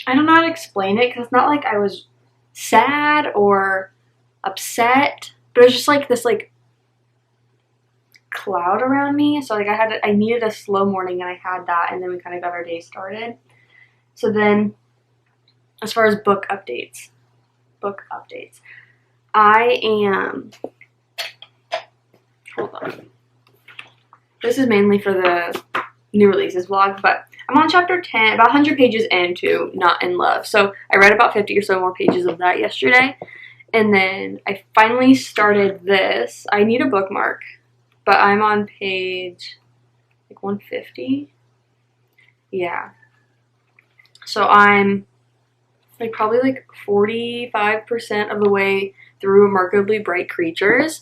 I don't know how to explain it because it's not like I was sad or upset, but it was just like this like cloud around me. So like I needed a slow morning, and I had that, and then we kind of got our day started. So then, as far as book updates, I am, hold on. This is mainly for the new releases vlog, but I'm on chapter 10, about 100 pages into Not in Love. So I read about 50 or so more pages of that yesterday. And then I finally started this. I need a bookmark, but I'm on page like 150. Yeah. So I'm like probably like 45% of the way through Remarkably Bright Creatures.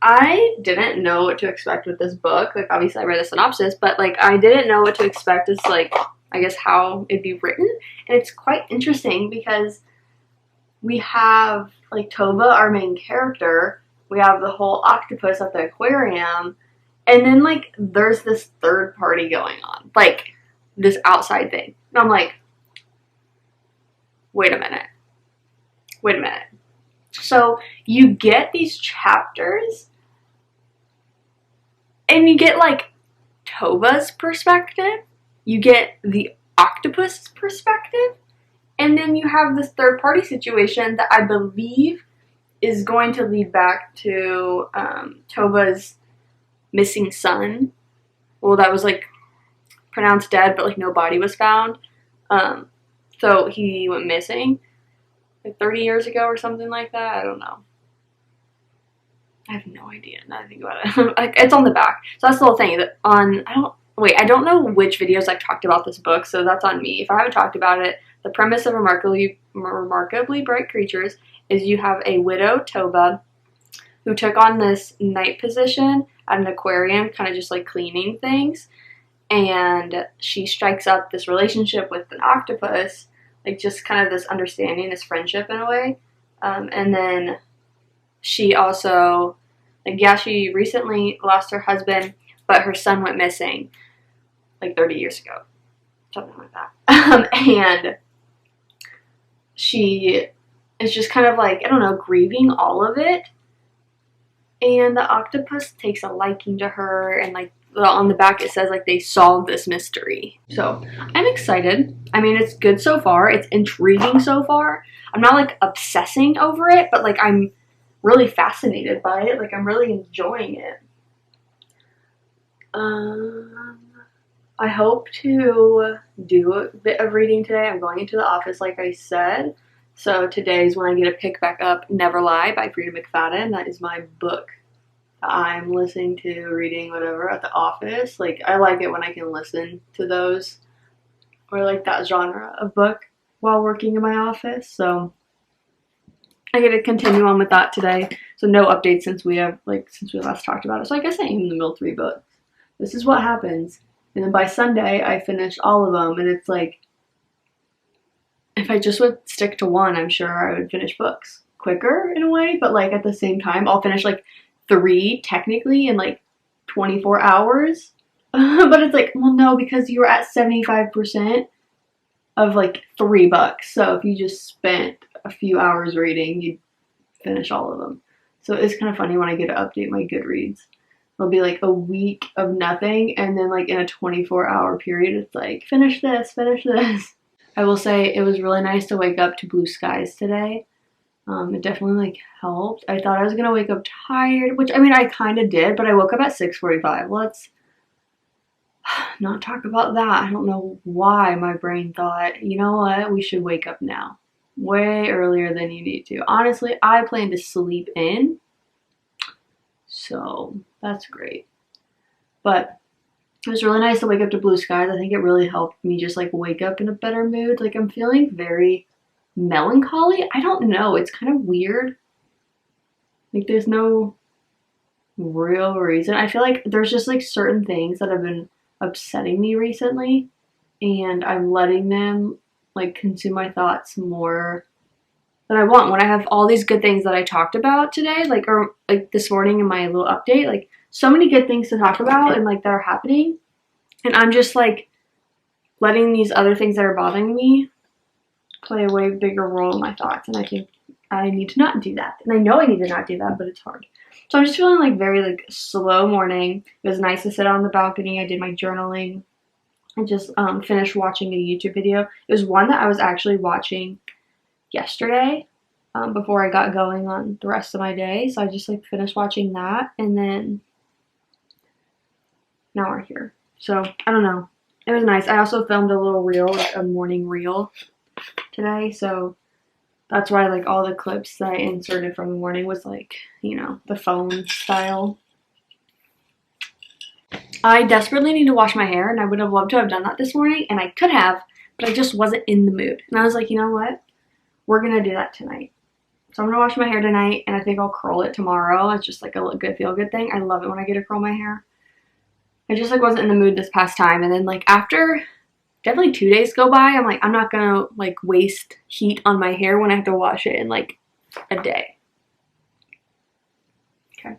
I didn't know what to expect with this book. Like, obviously I read a synopsis, but like I didn't know what to expect as like, I guess, how it'd be written. And it's quite interesting because we have like Tova, our main character, we have the whole octopus at the aquarium, and then like there's this third party going on, like this outside thing. And I'm like, wait a minute. So you get these chapters and you get like Tova's perspective, you get the octopus perspective, and then you have this third party situation that I believe is going to lead back to Tova's missing son. Well, that was like pronounced dead, but like no body was found. So he went missing like 30 years ago or something like that. I don't know. I have no idea now that I think about it. Like, it's on the back. So that's the whole thing. I don't know which videos I've talked about this book, so that's on me. If I haven't talked about it, the premise of Remarkably Bright Creatures is you have a widow, Tova, who took on this night position at an aquarium, kind of just like cleaning things. And she strikes up this relationship with an octopus, like just kind of this understanding, this friendship in a way. And then she also, like, yeah, she recently lost her husband, but her son went missing like 30 years ago. Something like that. And she is just kind of like, I don't know, grieving all of it. And the octopus takes a liking to her, and like on the back it says like they solved this mystery. So I'm excited. I mean, it's good so far. It's intriguing so far. I'm not like obsessing over it, but like I'm really fascinated by it. Like I'm really enjoying it. I hope to do a bit of reading today. I'm going into the office like I said. So today's when I get to pick back up Never Lie by Frida McFadden. That is my book that I'm listening to, reading, whatever, at the office. Like, I like it when I can listen to those, or like that genre of book while working in my office. So I get to continue on with that today. So no updates since we last talked about it. So I guess I am in the middle 3 books. This is what happens. And then by Sunday, I finished all of them. And it's like, if I just would stick to one, I'm sure I would finish books quicker in a way. But like at the same time, I'll finish like 3 technically in like 24 hours. But it's like, well, no, because you were at 75% of like 3 books. So if you just spent a few hours reading, you'd finish all of them. So it's kind of funny when I get to update my Goodreads. It'll be like a week of nothing, and then like in a 24-hour period, it's like, finish this, finish this. I will say it was really nice to wake up to blue skies today. It definitely like helped. I thought I was gonna wake up tired, which I mean I kind of did, but I woke up at 6:45. Let's not talk about that. I don't know why my brain thought, you know what, we should wake up now, way earlier than you need to. Honestly, I plan to sleep in, so that's great. But it was really nice to wake up to blue skies. I think it really helped me just like wake up in a better mood. Like I'm feeling very melancholy. I don't know. It's kind of weird. Like there's no real reason. I feel like there's just like certain things that have been upsetting me recently, and I'm letting them like consume my thoughts more than I want. When I have all these good things that I talked about today, like, or like this morning in my little update, like so many good things to talk about and like that are happening, and I'm just like letting these other things that are bothering me play a way bigger role in my thoughts, and I think I need to not do that. And I know I need to not do that, but it's hard. So I'm just feeling like very like slow morning. It was nice to sit on the balcony. I did my journaling. I just finished watching a YouTube video. It was one that I was actually watching yesterday before I got going on the rest of my day. So I just like finished watching that, and then now we're here. So I don't know. It was nice. I also filmed a little reel, like a morning reel today. So that's why like all the clips that I inserted from the morning was like, you know, the phone style. I desperately need to wash my hair, and I would have loved to have done that this morning, and I could have, but I just wasn't in the mood. And I was like, you know what? We're going to do that tonight. So I'm going to wash my hair tonight, and I think I'll curl it tomorrow. It's just like a good feel-good thing. I love it when I get to curl my hair. I just like wasn't in the mood this past time, and then like after definitely 2 days go by, I'm like, I'm not going to like waste heat on my hair when I have to wash it in like a day. Okay.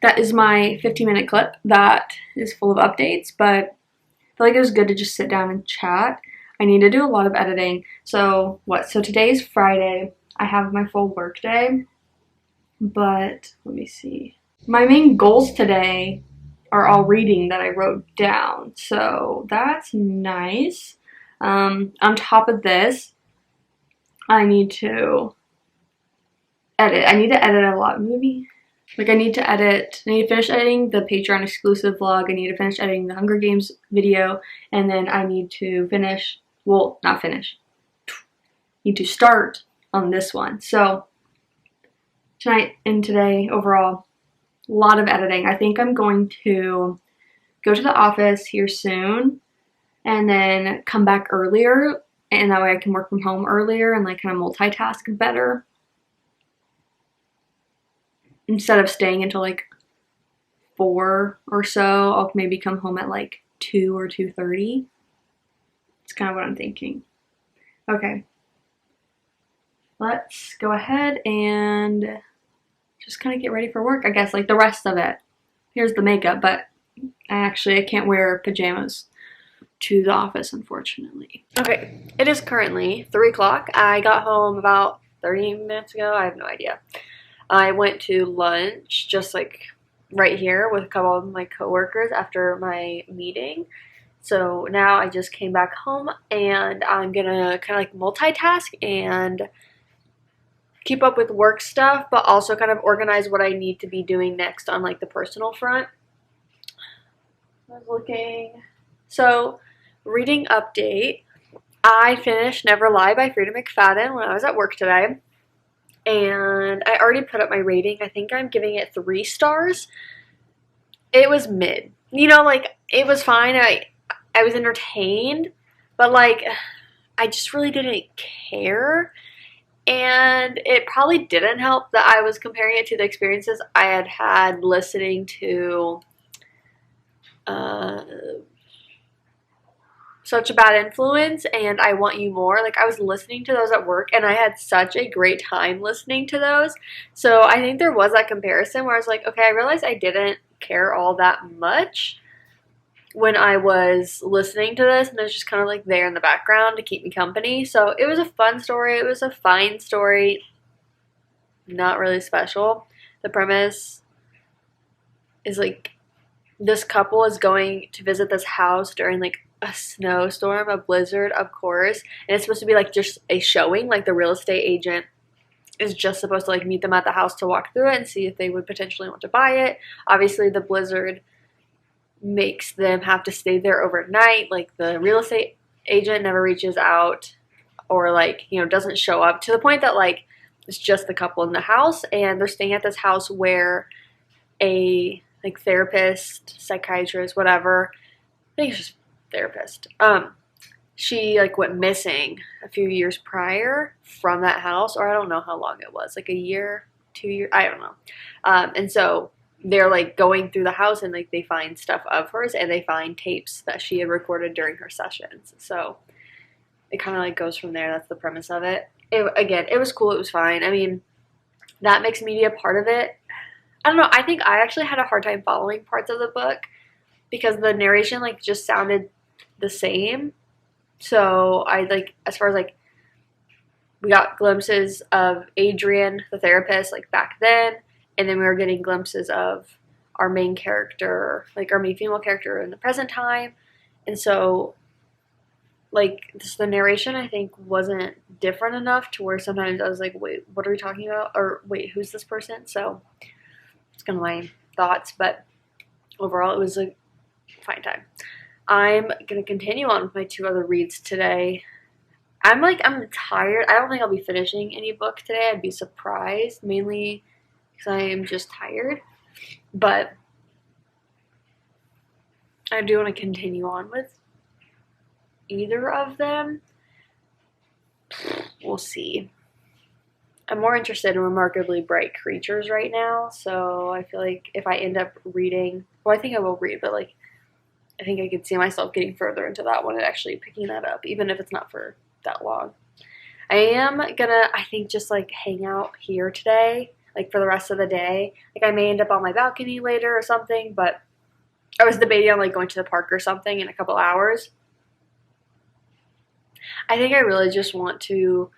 That is my 15-minute clip that is full of updates, but I feel like it was good to just sit down and chat. I need to do a lot of editing. So today's Friday. I have my full work day, but let me see. My main goals today are all reading that I wrote down, so that's nice. On top of this, I need to edit. I need to edit a lot, maybe. Like I need to finish editing the Patreon exclusive vlog. I need to finish editing the Hunger Games video, and then I need to need to start on this one. So tonight and today overall, a lot of editing. I think I'm going to go to the office here soon and then come back earlier, and that way I can work from home earlier and like kind of multitask better instead of staying until like 4 or so. I'll maybe come home at like 2 or 2:30. It's kind of what I'm thinking. Okay. Let's go ahead and just kind of get ready for work, I guess, like the rest of it. Here's the makeup, but I can't wear pajamas to the office, unfortunately. Okay, it is currently 3 o'clock. I got home about 30 minutes ago. I have no idea. I went to lunch just like right here with a couple of my coworkers after my meeting. So now I just came back home, and I'm gonna kind of like multitask and keep up with work stuff, but also kind of organize what I need to be doing next on like the personal front. I was looking. So, reading update. I finished Never Lie by Frida McFadden when I was at work today. And I already put up my rating. I think I'm giving it 3 stars. It was mid. You know, like, it was fine. I was entertained, but like, I just really didn't care. And it probably didn't help that I was comparing it to the experiences I had had listening to Such a Bad Influence and I Want You More. Like, I was listening to those at work, and I had such a great time listening to those. So I think there was that comparison where I was like, okay, I realized I didn't care all that much when I was listening to this, and it was just kind of like there in the background to keep me company. So it was a fun story. It was a fine story. Not really special. The premise is like this couple is going to visit this house during like a snowstorm, a blizzard, of course, and it's supposed to be like just a showing. Like the real estate agent is just supposed to like meet them at the house to walk through it and see if they would potentially want to buy it. Obviously the blizzard makes them have to stay there overnight. Like the real estate agent never reaches out or like, you know, doesn't show up, to the point that like it's just the couple in the house, and they're staying at this house where a like therapist, psychiatrist, whatever, I think it's just therapist, she like went missing a few years prior from that house, or I don't know how long it was, like a year, 2 years, I don't know. And so they're like going through the house, and like they find stuff of hers, and they find tapes that she had recorded during her sessions. So it kind of like goes from there. That's the premise of it. Again, it was cool. It was fine. I mean, that mixed media part of it, I don't know. I think I actually had a hard time following parts of the book because the narration like just sounded the same. So I like, as far as like, we got glimpses of Adrian, the therapist, like back then, and then we were getting glimpses of our main character, like our main female character in the present time. And so, like, the narration, I think, wasn't different enough to where sometimes I was like, wait, what are we talking about? Or wait, who's this person? So it's kind of my thoughts, but overall, it was a fine time. I'm going to continue on with my 2 other reads today. I'm tired. I don't think I'll be finishing any book today. I'd be surprised, mainly because I am just tired. But I do want to continue on with either of them. We'll see. I'm more interested in Remarkably Bright Creatures right now, so I feel like if I end up reading, well, I think I will read, but like, I think I could see myself getting further into that one and actually picking that up, even if it's not for that long. I am gonna, I think, just like hang out here today, like for the rest of the day. Like, I may end up on my balcony later or something, but I was debating on like going to the park or something in a couple hours. I think I really just want to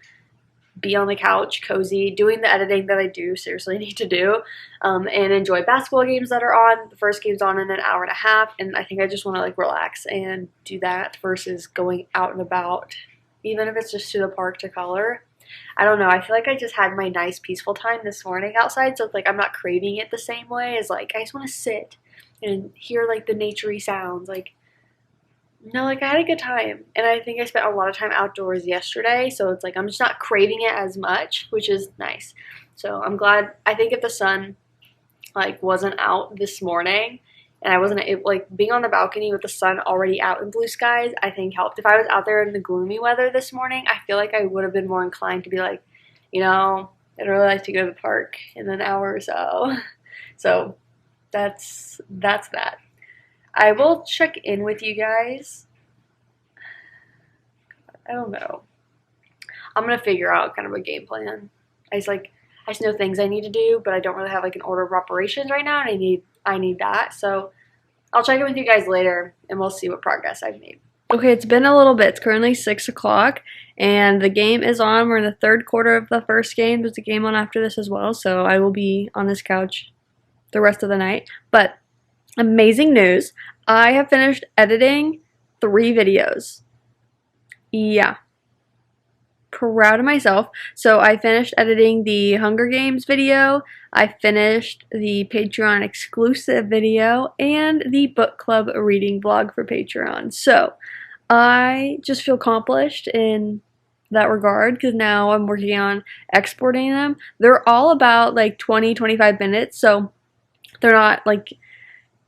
be on the couch, cozy, doing the editing that I do seriously need to do, and enjoy basketball games that are on. The first game's on in an hour and a half, and I think I just want to like relax and do that versus going out and about, even if it's just to the park to color. I don't know. I feel like I just had my nice peaceful time this morning outside, so it's like I'm not craving it the same way as like I just want to sit and hear like the naturey sounds. Like, no, like I had a good time, and I think I spent a lot of time outdoors yesterday, so it's like I'm just not craving it as much, which is nice. So I'm glad. I think if the sun like wasn't out this morning, and I wasn't like being on the balcony with the sun already out in blue skies, I think helped. If I was out there in the gloomy weather this morning, I feel like I would have been more inclined to be like, you know, I'd really like to go to the park in an hour or so. So that's that. I will check in with you guys. I don't know. I'm going to figure out kind of a game plan. I just know things I need to do, but I don't really have like an order of operations right now, and I need that. So I'll check in with you guys later, and we'll see what progress I've made. Okay, it's been a little bit. It's currently 6 o'clock, and the game is on. We're in the 3rd quarter of the first game. There's a game on after this as well, so I will be on this couch the rest of the night. But amazing news. I have finished editing 3 videos. Yeah. Proud of myself. So I finished editing the Hunger Games video, I finished the Patreon exclusive video, and the book club reading vlog for Patreon. So I just feel accomplished in that regard because now I'm working on exporting them. They're all about like 20-25 minutes, so they're not like,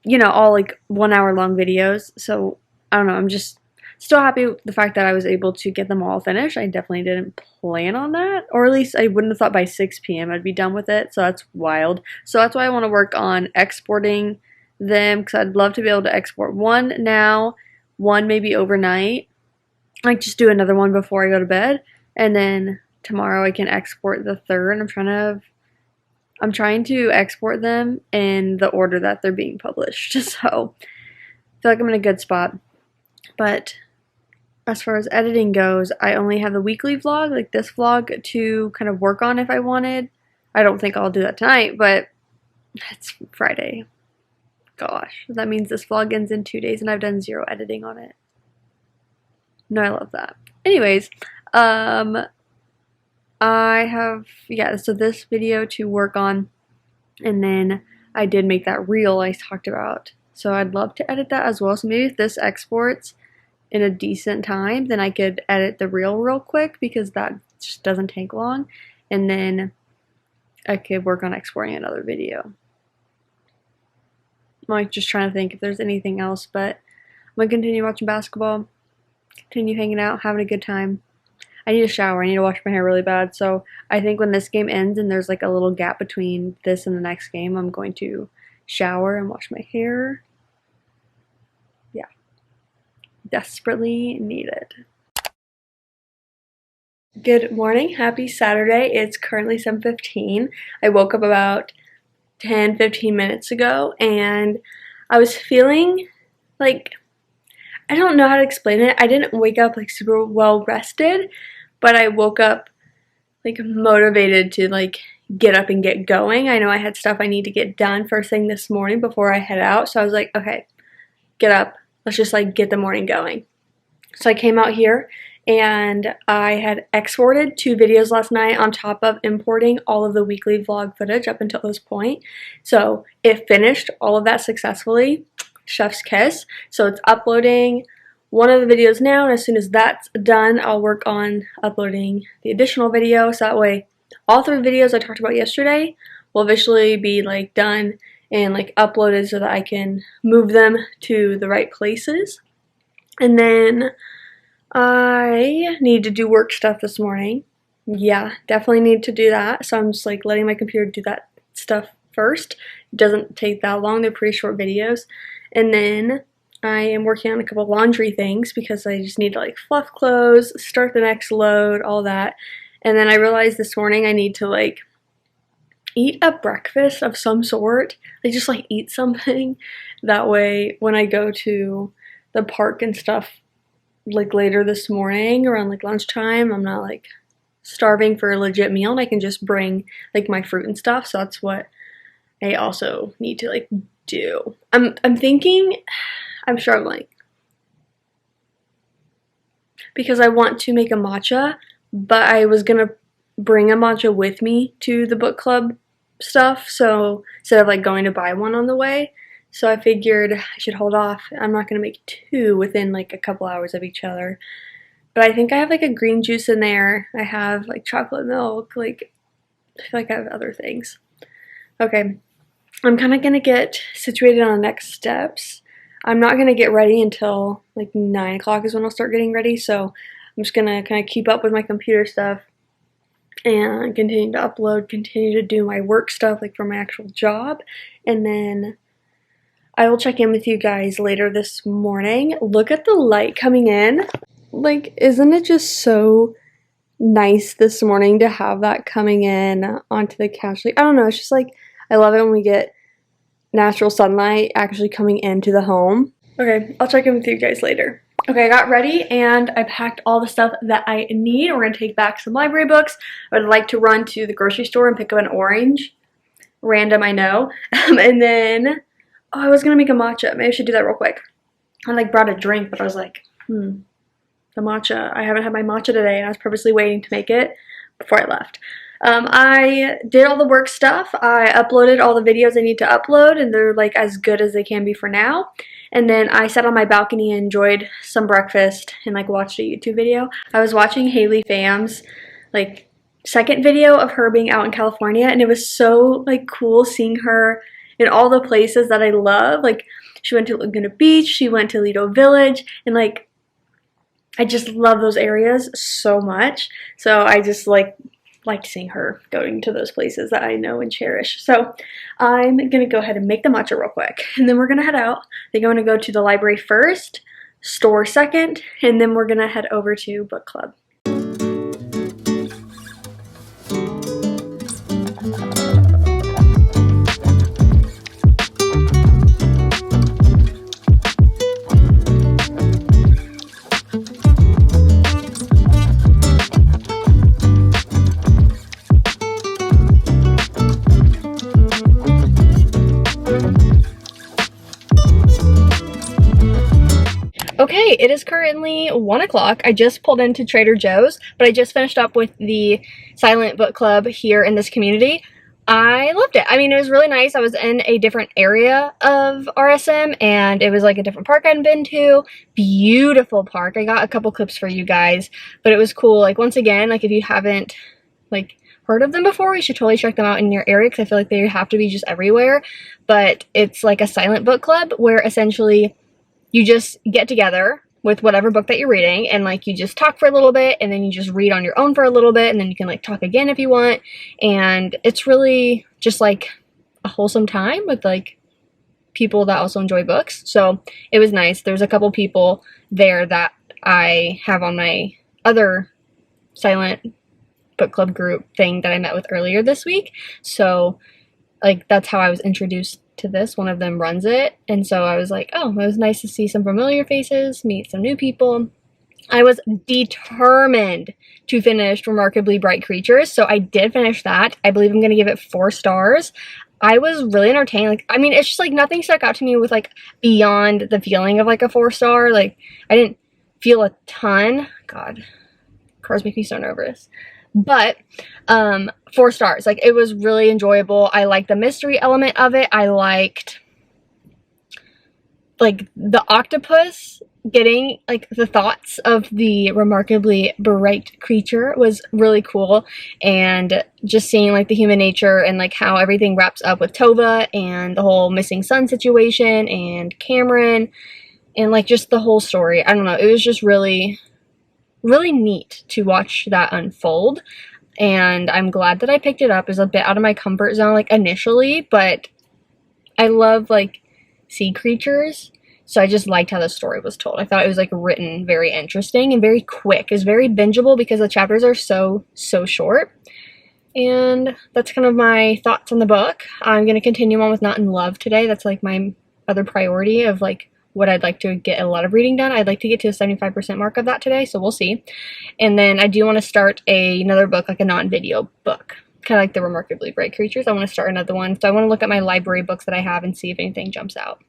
you know, all like 1 hour long videos. So I don't know, I'm just still happy with the fact that I was able to get them all finished. I definitely didn't plan on that, or at least I wouldn't have thought by 6 p.m. I'd be done with it, so that's wild. So that's why I want to work on exporting them, because I'd love to be able to export one now, one maybe overnight, like just do another one before I go to bed, and then tomorrow I can export the 3rd. I'm trying to export them in the order that they're being published, so I feel like I'm in a good spot. But as far as editing goes, I only have the weekly vlog, like this vlog, to kind of work on if I wanted. I don't think I'll do that tonight, but it's Friday. Gosh, that means this vlog ends in 2 days and I've done 0 editing on it. No, I love that. Anyways, I have, so this video to work on, and then I did make that reel I talked about. So I'd love to edit that as well. So maybe if this exports in a decent time, then I could edit the reel real quick, because that just doesn't take long, and then I could work on exporting another video. I'm like just trying to think if there's anything else, but I'm gonna continue watching basketball, continue hanging out, having a good time. I need a shower. I need to wash my hair really bad, so I think when this game ends and there's like a little gap between this and the next game, I'm going to shower and wash my hair. Yeah. Desperately need it. Good morning. Happy Saturday. It's currently 7:15. I woke up about 10-15 minutes ago, and I was feeling like I don't know how to explain it. I didn't wake up like super well rested, but I woke up like motivated to like get up and get going. I know I had stuff I need to get done first thing this morning before I head out. So I was like, okay, get up. Let's just like get the morning going. So I came out here and I had exported 2 videos last night on top of importing all of the weekly vlog footage up until this point. So it finished all of that successfully. Chef's kiss. So it's uploading one of the videos now, and as soon as that's done, I'll work on uploading the additional video, so that way all 3 videos I talked about yesterday will eventually be like done and like uploaded so that I can move them to the right places. And then I need to do work stuff this morning. Yeah, definitely need to do that. So I'm just like letting my computer do that stuff first. It doesn't take that long. They're pretty short videos. And then I am working on a couple laundry things because I just need to like fluff clothes, start the next load, all that. And then I realized this morning I need to like eat a breakfast of some sort. Like just like eat something. That way when I go to the park and stuff like later this morning around like lunchtime, I'm not like starving for a legit meal and I can just bring like my fruit and stuff. So that's what I also need to like do. I'm thinking, I'm struggling because I want to make a matcha, but I was gonna bring a matcha with me to the book club stuff, so instead of like going to buy one on the way, so I figured I should hold off. I'm not gonna make 2 within like a couple hours of each other, but I think I have like a green juice in there. I have like chocolate milk, like I feel like I have other things. Okay, I'm kind of gonna get situated on the next steps. I'm not gonna get ready until like 9 o'clock is when I'll start getting ready, so I'm just gonna kind of keep up with my computer stuff and continue to upload, continue to do my work stuff like for my actual job, and then I will check in with you guys later this morning. Look at the light coming in. Like, isn't it just so nice this morning to have that coming in onto the couch? Like, I don't know, it's just like, I love it when we get natural sunlight actually coming into the home. Okay, I'll check in with you guys later. Okay, I got ready and I packed all the stuff that I need. We're gonna take back some library books. I would like to run to the grocery store and pick up an orange. Random, I know. And then, oh, I was gonna make a matcha. Maybe I should do that real quick. I like brought a drink, but I was like, the matcha. I haven't had my matcha today and I was purposely waiting to make it before I left. I did all the work stuff. I uploaded all the videos I need to upload and they're like as good as they can be for now. And then I sat on my balcony and enjoyed some breakfast and like watched a YouTube video. I was watching Haley Pham's like second video of her being out in California, and it was so like cool seeing her in all the places that I love. Like she went to Laguna Beach, she went to Lido Village, and like I just love those areas so much. So I just liked seeing her going to those places that I know and cherish. So I'm gonna go ahead and make the matcha real quick, and then we're gonna head out. I think I'm gonna go to the library first, store second, and then we're gonna head over to book club. Okay, it is currently 1 o'clock. I just pulled into Trader Joe's, but I just finished up with the silent book club here in this community. I loved it. I mean, it was really nice. I was in a different area of RSM, and it was like a different park I'd been to. Beautiful park. I got a couple clips for you guys, but it was cool. Like, once again, like if you haven't like heard of them before, you should totally check them out in your area because I feel like they have to be just everywhere. But it's like a silent book club where essentially you just get together with whatever book that you're reading and like you just talk for a little bit and then you just read on your own for a little bit and then you can like talk again if you want, and it's really just like a wholesome time with like people that also enjoy books. So it was nice. There's a couple people there that I have on my other silent book club group thing that I met with earlier this week, so like that's how I was introduced to this. One of them runs it, and so I was like, oh, it was nice to see some familiar faces, meet some new people. I was determined to finish Remarkably Bright Creatures, so I did finish that. I believe I'm going to give it 4 stars. I was really entertained. Like, I mean, it's just like nothing stuck out to me with like beyond the feeling of like a 4-star. Like, I didn't feel a ton. God, cars make me so nervous. But 4 stars. Like, it was really enjoyable. I liked the mystery element of it. I liked like the octopus getting like the thoughts of the remarkably bright creature was really cool, and just seeing like the human nature and like how everything wraps up with Tova and the whole missing son situation and Cameron and like just the whole story. I don't know, it was just really neat to watch that unfold, and I'm glad that I picked it up. It was a bit out of my comfort zone like initially, but I love like sea creatures. So I just liked how the story was told. I thought it was like written very interesting and very quick. It's very bingeable because the chapters are so short. And that's kind of my thoughts on the book. I'm going to continue on with Not in Love today. That's like my other priority of like what I'd like to get a lot of reading done. I'd like to get to the 75% mark of that today, so we'll see. And then I do want to start another book, like a non-video book. Kind of like the Remarkably Bright Creatures. I want to start another one. So I want to look at my library books that I have and see if anything jumps out.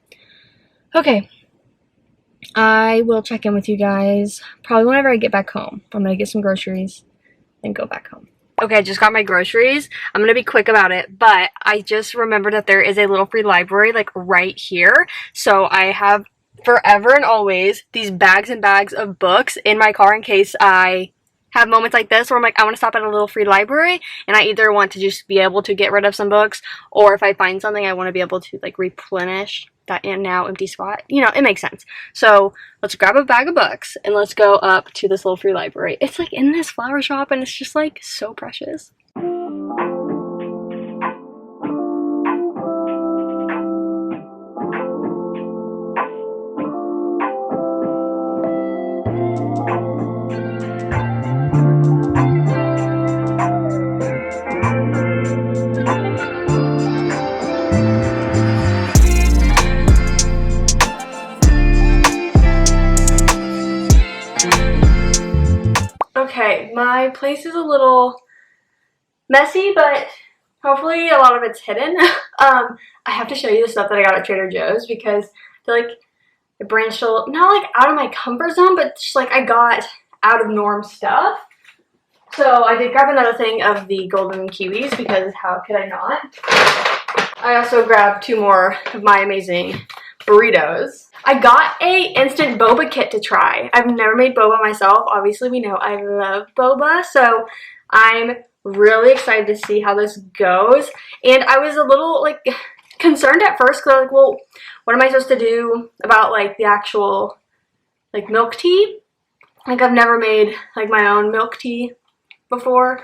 Okay, I will check in with you guys probably whenever I get back home. I'm going to get some groceries and go back home. Okay, I just got my groceries. I'm going to be quick about it, but I just remembered that there is a little free library like right here. So I have forever and always these bags and bags of books in my car in case I have moments like this where I'm like, I want to stop at a little free library, and I either want to just be able to get rid of some books, or if I find something, I want to be able to like replenish that now empty spot. You know, it makes sense. So let's grab a bag of books and let's go up to this little free library. It's like in this flower shop, and it's just like so precious. Okay, my place is a little messy, but hopefully a lot of it's hidden. I have to show you the stuff that I got at Trader Joe's because I feel like it branched a little, not like out of my comfort zone, but just like I got out of norm stuff. So I did grab another thing of the golden kiwis because how could I not? I also grabbed 2 more of my amazing burritos. I got a instant boba kit to try. I've never made boba myself. Obviously, we know I love boba, so I'm really excited to see how this goes. And I was a little like concerned at first because I was like, well, what am I supposed to do about like the actual like milk tea? Like, I've never made like my own milk tea before.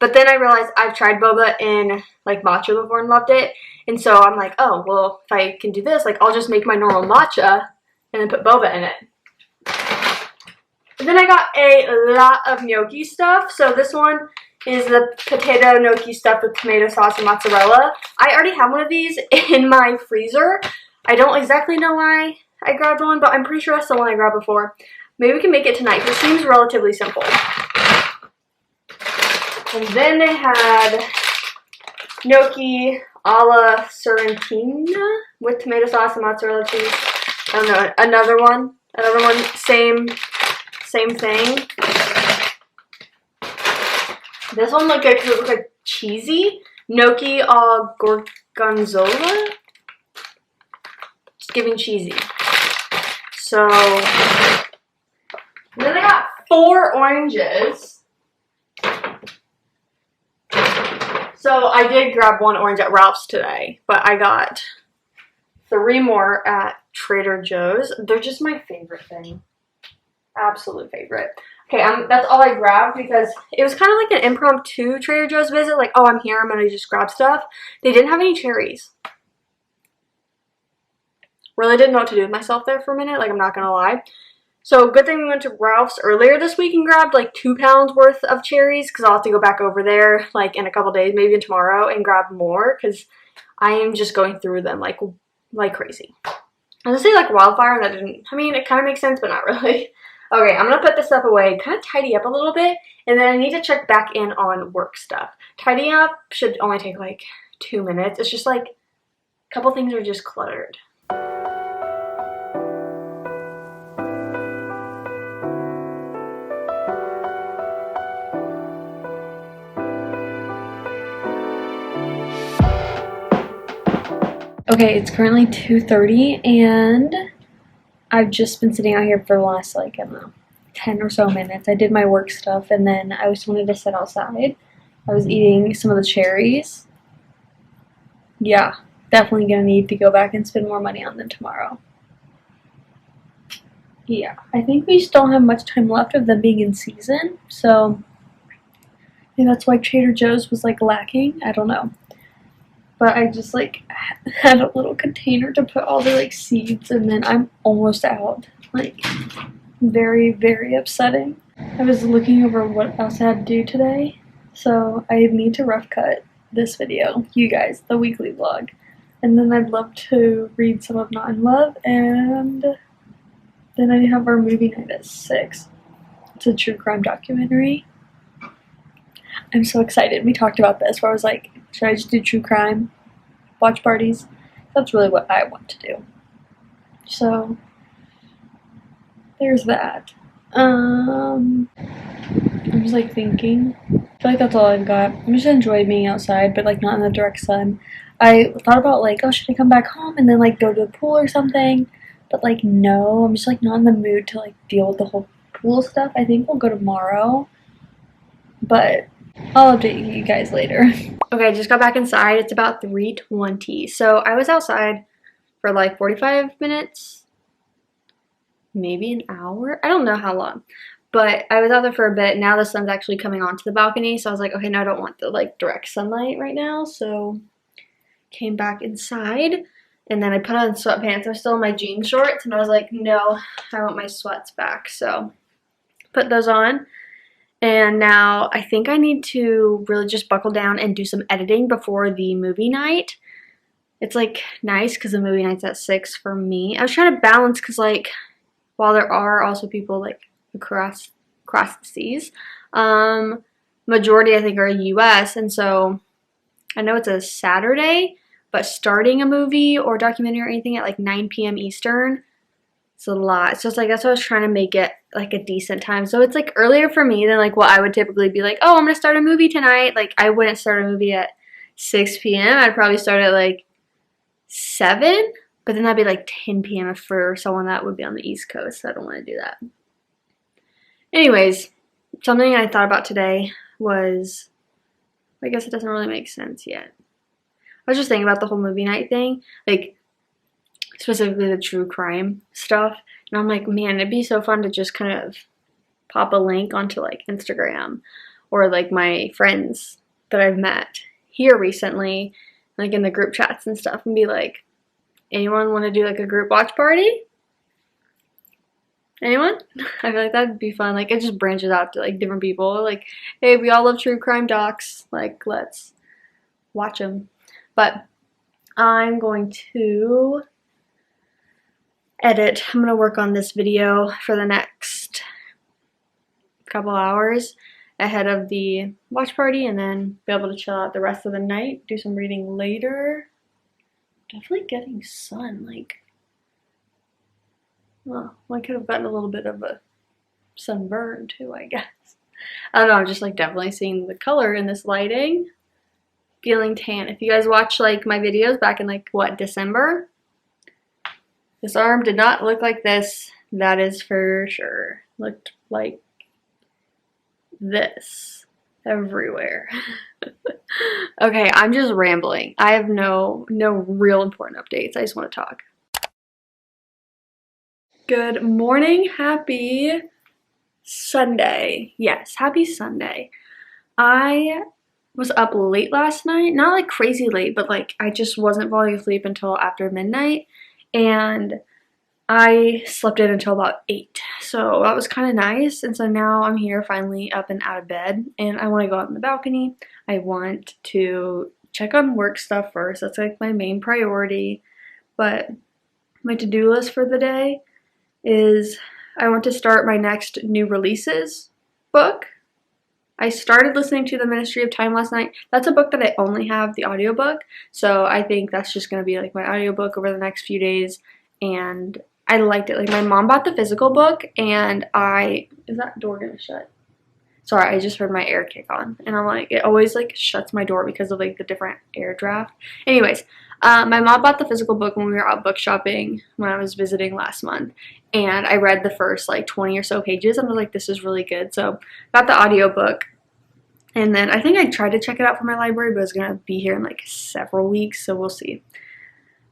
But then I realized I've tried boba in like matcha before and loved it. And so I'm like, oh, well, if I can do this, like I'll just make my normal matcha and then put boba in it. And then I got a lot of gnocchi stuff. So this one is the potato gnocchi stuffed with tomato sauce and mozzarella. I already have one of these in my freezer. I don't exactly know why I grabbed one, but I'm pretty sure that's the one I grabbed before. Maybe we can make it tonight because it seems relatively simple. And then they had gnocchi a la Sorrentina with tomato sauce and mozzarella cheese. I don't know, another one, same thing. This one looked good because it looked like cheesy. Gnocchi au gorgonzola. Just giving cheesy. So, then I got 4 oranges. So I did grab 1 orange at Ralph's today, but I got 3 more at Trader Joe's. They're just my favorite thing. Absolute favorite. Okay, that's all I grabbed because it was kind of like an impromptu Trader Joe's visit. Like, oh, I'm here, I'm going to just grab stuff. They didn't have any cherries. Really didn't know what to do with myself there for a minute, like I'm not going to lie. So good thing we went to Ralph's earlier this week and grabbed like 2 pounds worth of cherries because I'll have to go back over there like in a couple days, maybe even tomorrow, and grab more because I am just going through them like crazy. I was gonna say like wildfire, and that didn't, I mean, it kind of makes sense, but not really. Okay, I'm gonna put this stuff away, kind of tidy up a little bit, and then I need to check back in on work stuff. Tidying up should only take like 2 minutes. It's just like a couple things are just cluttered. Okay, it's currently 2:30 and I've just been sitting out here for the last like, I don't know, 10 or so minutes. I did my work stuff and then I just wanted to sit outside. I was eating some of the cherries. Yeah, definitely gonna need to go back and spend more money on them tomorrow. Yeah, I think we just don't have much time left of them being in season, so maybe that's why Trader Joe's was like lacking. I don't know. But I just like had a little container to put all the like seeds, and then I'm almost out. Like, very, very upsetting. I was looking over what else I had to do today, so I need to rough cut this video, you guys, the weekly vlog, and then I'd love to read some of Not in Love, and then I have our movie night at 6. It's a true crime documentary. I'm so excited. We talked about this where I was like, should I just do true crime watch parties? That's really what I want to do. So there's that. I'm just like thinking. I feel like that's all I've got. I'm just gonna enjoy being outside, but like not in the direct sun. I thought about like, oh, should I come back home and then like go to the pool or something? But like no, I'm just like not in the mood to like deal with the whole pool stuff. I think we'll go tomorrow. But I'll update you guys later. Okay, I just got back inside. It's about 3:20. So I was outside for like 45 minutes, maybe an hour. I don't know how long, but I was out there for a bit. Now the sun's actually coming onto the balcony. So I was like, okay, no, I don't want the like direct sunlight right now. So came back inside and then I put on sweatpants. I'm still in my jean shorts and I was like, no, I want my sweats back. So put those on. And now I think I need to really just buckle down and do some editing before the movie night. It's like nice because the movie night's at 6 for me. I was trying to balance because like while there are also people like across the seas, majority I think are US, and so I know it's a Saturday, but starting a movie or documentary or anything at like 9 p.m. Eastern, it's a lot. So it's like that's why I was trying to make it like a decent time. So it's like earlier for me than like what I would typically be like, oh, I'm gonna start a movie tonight. Like I wouldn't start a movie at 6 p.m. I'd probably start at like 7, but then that'd be like 10 p.m. for someone that would be on the East Coast. So I don't want to do that. Anyways, something I thought about today was, I guess it doesn't really make sense yet. I was just thinking about the whole movie night thing, like specifically the true crime stuff. And I'm like, man, it'd be so fun to just kind of pop a link onto like Instagram or like my friends that I've met here recently, like in the group chats and stuff, and be like, anyone want to do like a group watch party? Anyone? I feel like that'd be fun. Like it just branches out to like different people. Like, hey, we all love true crime docs. Like, let's watch them. But I'm going to edit. I'm going to work on this video for the next couple hours ahead of the watch party and then be able to chill out the rest of the night, do some reading later. Definitely getting sun, like, well, I could have gotten a little bit of a sunburn too, I guess. I don't know, I'm just like definitely seeing the color in this lighting. Feeling tan. If you guys watch like my videos back in like what, December, this arm did not look like this. That is for sure. Looked like this everywhere. Okay, I'm just rambling. I have no real important updates. I just want to talk. Good morning. Happy Sunday. Yes, happy Sunday. I was up late last night. Not like crazy late, but like I just wasn't falling asleep until after midnight. And I slept in until about 8. So that was kind of nice. And so now I'm here finally up and out of bed. And I want to go out on the balcony. I want to check on work stuff first. That's like my main priority. But my to-do list for the day is I want to start my next new releases book. I started listening to The Ministry of Time last night. That's a book that I only have the audiobook, so I think that's just going to be like my audiobook over the next few days, and I liked it. Like, my mom bought the physical book, and is that door going to shut? Sorry, I just heard my air kick on, and I'm like, it always like shuts my door because of like the different air draft. Anyways, my mom bought the physical book when we were out book shopping when I was visiting last month, and I read the first like 20 or so pages, and I was like, this is really good. So got the audiobook, and then I think I tried to check it out from my library, but it's gonna be here in like several weeks, so we'll see.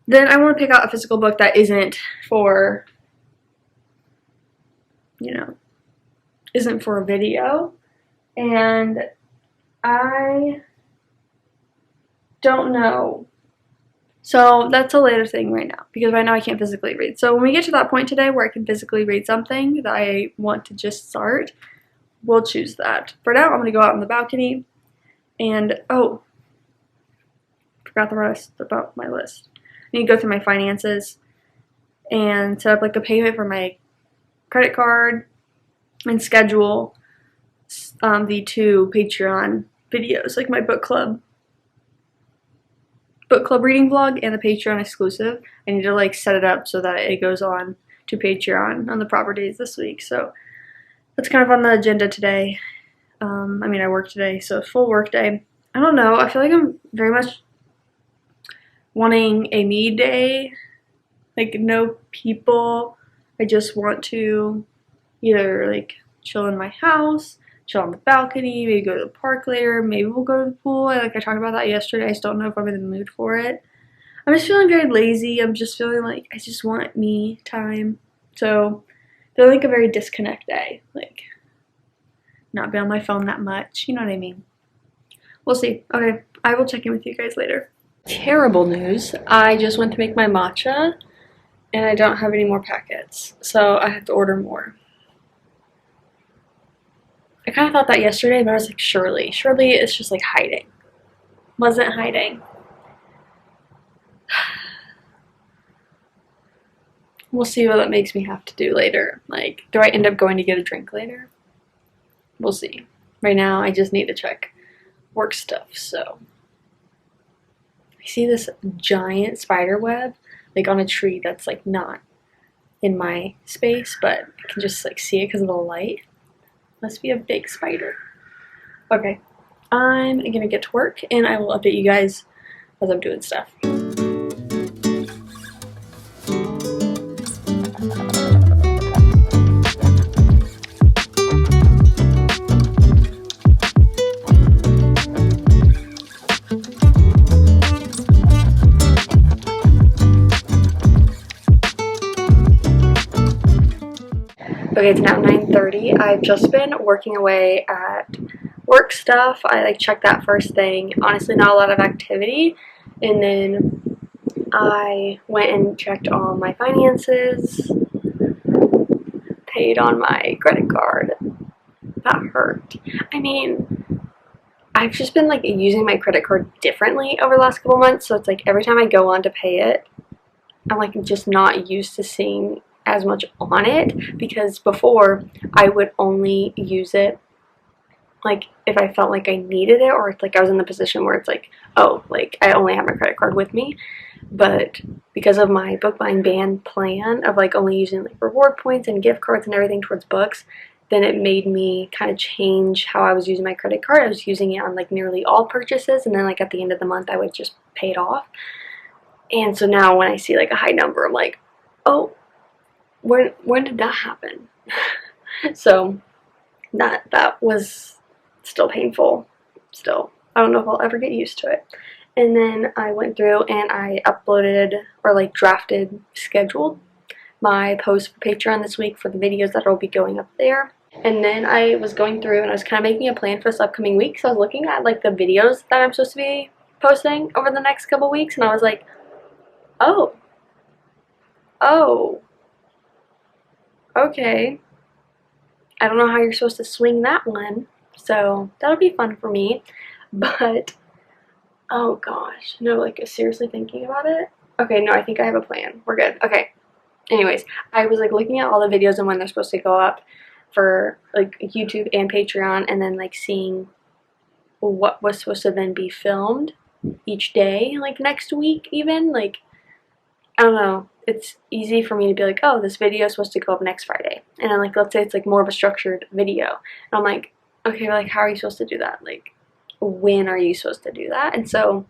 Then I want to pick out a physical book that isn't for, isn't for a video. And I don't know. So that's a later thing right now, because right now I can't physically read. So when we get to that point today where I can physically read something that I want to just start, we'll choose that. For now, I'm going to go out on the balcony and, forgot the rest about my list. I need to go through my finances and set up like a payment for my credit card and schedule the 2 Patreon videos, like my book club reading vlog and the Patreon exclusive. I need to like set it up so that it goes on to Patreon on the proper days this week. So that's kind of on the agenda today. I work today, so it's full work day. I don't know. I feel like I'm very much wanting a me day, like no people. I just want to either like chill in my house, chill on the balcony, maybe go to the park later, maybe we'll go to the pool. I talked about that yesterday. I just don't know if I'm in the mood for it. I'm just feeling very lazy. I'm just feeling like I just want me time. So feeling like a very disconnect day, like not be on my phone that much, you know what I mean? We'll see. Okay, I will check in with you guys later. Terrible news. I just went to make my matcha and I don't have any more packets, so I have to order more. I kind of thought that yesterday, but I was like, surely it's just like hiding. Wasn't hiding. We'll see what that makes me have to do later. Like, do I end up going to get a drink later? We'll see. Right now, I just need to check work stuff, so. I see this giant spider web, like on a tree that's like not in my space, but I can just like see it because of the light. Must be a big spider. Okay, I'm gonna get to work and I will update you guys as I'm doing stuff. Okay, it's now 9:30. I've just been working away at work stuff. I like check that first thing. Honestly, not a lot of activity. And then I went and checked all my finances, paid on my credit card. That hurt. I mean, I've just been like using my credit card differently over the last couple months. So it's like every time I go on to pay it, I'm like just not used to seeing as much on it, because before I would only use it like if I felt like I needed it, or like I was in the position where it's like, oh, like I only have my credit card with me. But because of my book buying ban plan of like only using like reward points and gift cards and everything towards books, then it made me kind of change how I was using my credit card. I was using it on like nearly all purchases, and then like at the end of the month I would just pay it off. And so now when I see like a high number, I'm like, oh, when did that happen? So that was still painful. Still, I don't know if I'll ever get used to it. And then I went through and I uploaded, or like scheduled my post for Patreon this week for the videos that will be going up there. And then I was going through and I was kind of making a plan for this upcoming week. So I was looking at like the videos that I'm supposed to be posting over the next couple weeks, and I was like, oh, okay. I don't know how you're supposed to swing that one, so that'll be fun for me. But Oh gosh, no, like seriously thinking about it? Okay, no, I think I have a plan. We're good. Okay. Anyways, I was like looking at all the videos and when they're supposed to go up for like YouTube and Patreon, and then like seeing what was supposed to then be filmed each day, like next week even. Like, I don't know. It's easy for me to be like, oh, this video is supposed to go up next Friday. And then like let's say it's like more of a structured video. And I'm like, okay, like how are you supposed to do that? Like when are you supposed to do that? And so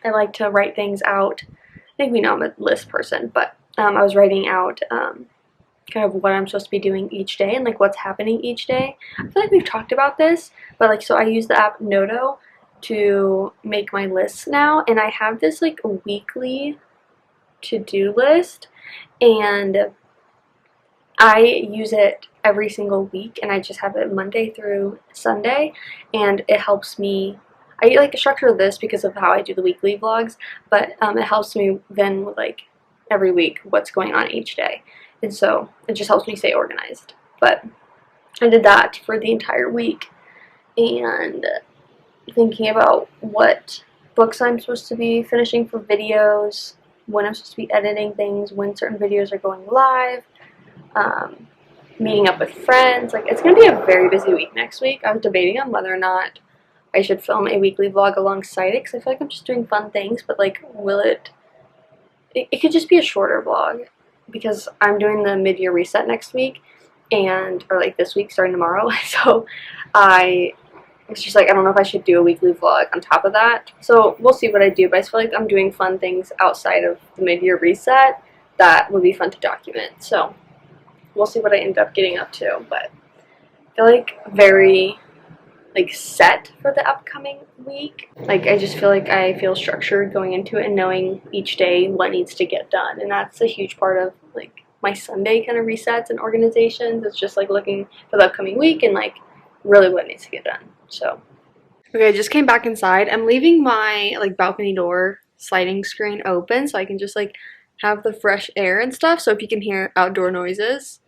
I like to write things out. I think we know I'm a list person, but I was writing out kind of what I'm supposed to be doing each day and like what's happening each day. I feel like we've talked about this, but like so I use the app Noto to make my lists now, and I have this like weekly to-do list, and I use it every single week, and I just have it Monday through Sunday, and it helps me. I like structure this because of how I do the weekly vlogs, but it helps me then with like every week what's going on each day, and so it just helps me stay organized. But I did that for the entire week, and thinking about what books I'm supposed to be finishing for videos, when I'm supposed to be editing things, when certain videos are going live, meeting up with friends. Like, it's going to be a very busy week next week. I was debating on whether or not I should film a weekly vlog alongside it, because I feel like I'm just doing fun things, but like, will it could just be a shorter vlog, because I'm doing the mid-year reset next week, and, or like this week starting tomorrow, so it's just like, I don't know if I should do a weekly vlog on top of that. So we'll see what I do, but I just feel like I'm doing fun things outside of the mid-year reset that would be fun to document. So we'll see what I end up getting up to, but I feel like very like set for the upcoming week. Like, I just feel like I feel structured going into it and knowing each day what needs to get done, and that's a huge part of like my Sunday kind of resets and organizations. It's just like looking for the upcoming week and like really what needs to get done. So okay, I just came back inside. I'm leaving my like balcony door sliding screen open so I can just like have the fresh air and stuff. So if you can hear outdoor noises,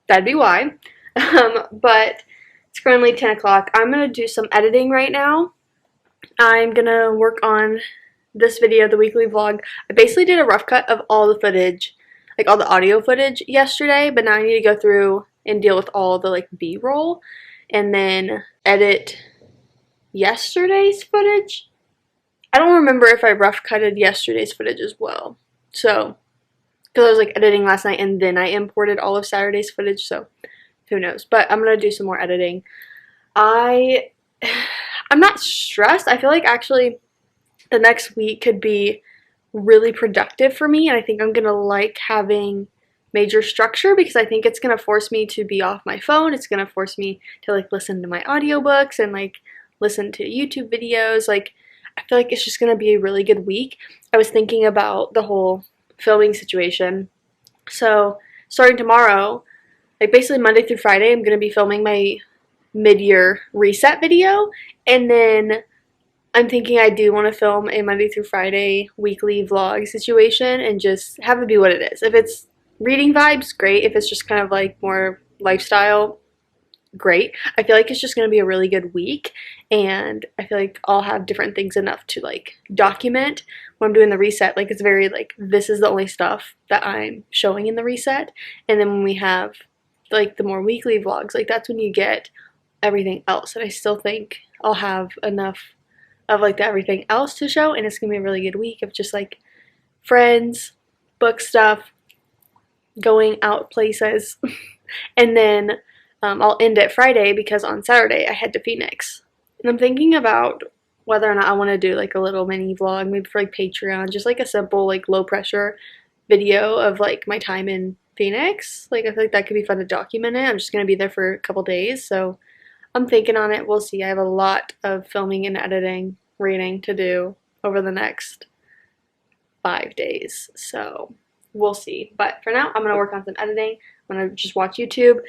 that'd be why. But it's currently 10 o'clock. I'm gonna do some editing right now. I'm gonna work on this video, the weekly vlog. I basically did a rough cut of all the footage, like all the audio footage yesterday, but now I need to go through and deal with all the like B-roll and then edit yesterday's footage. I don't remember if I rough cutted yesterday's footage as well. So, because I was like editing last night and then I imported all of Saturday's footage, so who knows. But I'm gonna do some more editing. I'm not stressed. I feel like actually the next week could be really productive for me, and I think I'm gonna like having major structure, because I think it's gonna force me to be off my phone. It's gonna force me to like listen to my audiobooks and like listen to YouTube videos. Like, I feel like it's just gonna be a really good week. I was thinking about the whole filming situation. So starting tomorrow, like basically Monday through Friday, I'm gonna be filming my mid-year reset video, and then I'm thinking I do want to film a Monday through Friday weekly vlog situation and just have it be what it is. If it's reading vibes, great. If it's just kind of like more lifestyle, great. I feel like it's just going to be a really good week, and I feel like I'll have different things enough to like document when I'm doing the reset. Like, it's very like, this is the only stuff that I'm showing in the reset, and then when we have like the more weekly vlogs, like that's when you get everything else, and I still think I'll have enough of like the everything else to show, and it's gonna be a really good week of just like friends, book stuff, going out places, and then I'll end it Friday because on Saturday I head to Phoenix, and I'm thinking about whether or not I want to do like a little mini vlog, maybe for like Patreon, just like a simple like low pressure video of like my time in Phoenix. Like, I feel like that could be fun to document it. I'm just gonna be there for a couple days, so I'm thinking on it. We'll see. I have a lot of filming and editing, reading to do over the next 5 days, so we'll see. But for now, I'm gonna work on some editing. I'm gonna just watch YouTube.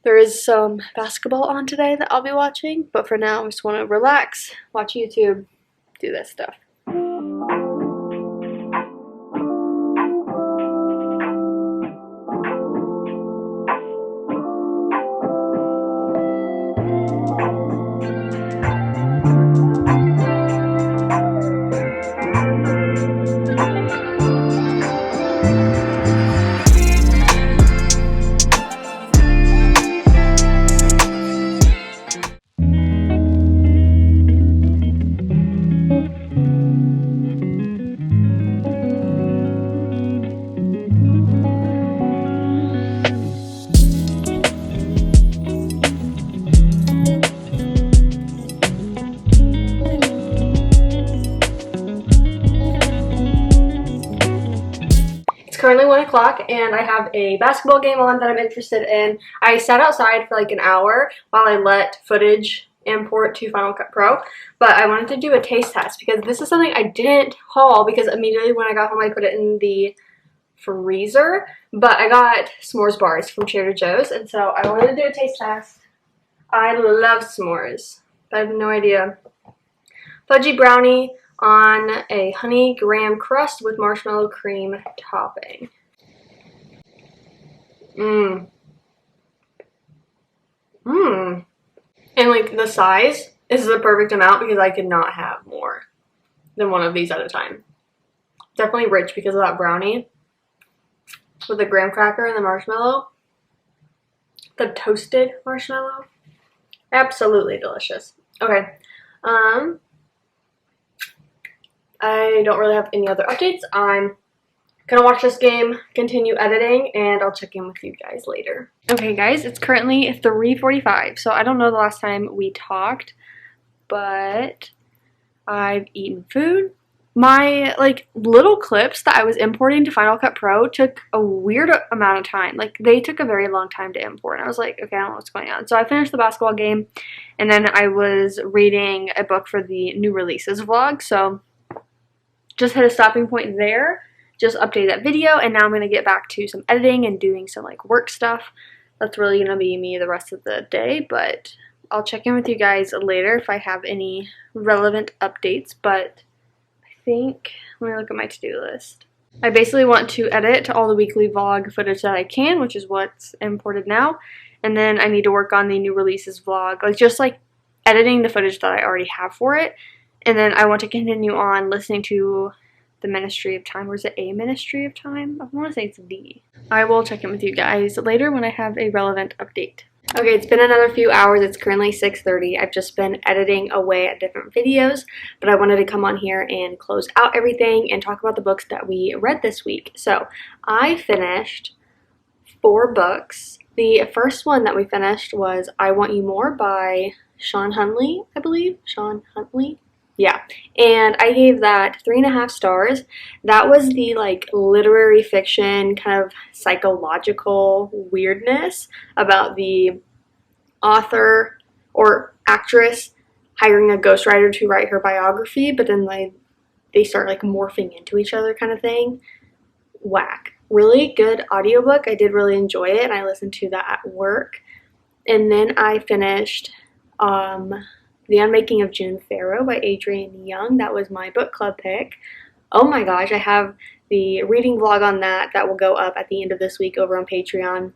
There is some basketball on today that I'll be watching, but for now, I just want to relax, watch YouTube, do this stuff. currently 1 o'clock and I have a basketball game on that I'm interested in. I sat outside for like an hour while I let footage import to Final Cut Pro, but I wanted to do a taste test because this is something I didn't haul because immediately when I got home I put it in the freezer, but I got s'mores bars from Trader Joe's, and so I wanted to do a taste test. I love s'mores, but I have no idea. Fudgy brownie on a honey graham crust with marshmallow cream topping. And like the size is the perfect amount because I could not have more than one of these at a time. Definitely rich because of that brownie with the graham cracker and the marshmallow. The toasted marshmallow. Absolutely delicious. Okay. I don't really have any other updates. I'm gonna watch this game, continue editing, and I'll check in with you guys later. Okay guys, it's currently 3:45, so I don't know the last time we talked, but I've eaten food. My like little clips that I was importing to Final Cut Pro took a weird amount of time. Like they took a very long time to import. And I was like, okay, I don't know what's going on. So I finished the basketball game and then I was reading a book for the new releases vlog. So just hit a stopping point there. Just updated that video and now I'm going to get back to some editing and doing some like work stuff. That's really going to be me the rest of the day, but I'll check in with you guys later if I have any relevant updates, but I think, let me look at my to-do list. I basically want to edit all the weekly vlog footage that I can, which is what's imported now, and then I need to work on the new releases vlog, like just like editing the footage that I already have for it, and then I want to continue on listening to the Ministry of Time, or is it a Ministry of Time? I want to say it's the. I will check in with you guys later when I have a relevant update. Okay, it's been another few hours. It's currently 6:30. I've just been editing away at different videos, but I wanted to come on here and close out everything and talk about the books that we read this week. So I finished 4 books. The first one that we finished was I Want You More by Sean Huntley, I believe. Sean Huntley? Yeah, and I gave that 3.5 stars. That was the like literary fiction kind of psychological weirdness about the author or actress hiring a ghostwriter to write her biography, but then they start like morphing into each other kind of thing. Whack. Really good audiobook. I did really enjoy it and I listened to that at work. And then I finished The Unmaking of June Farrow by Adrienne Young. That was my book club pick. Oh my gosh, I have the reading vlog on that will go up at the end of this week over on Patreon.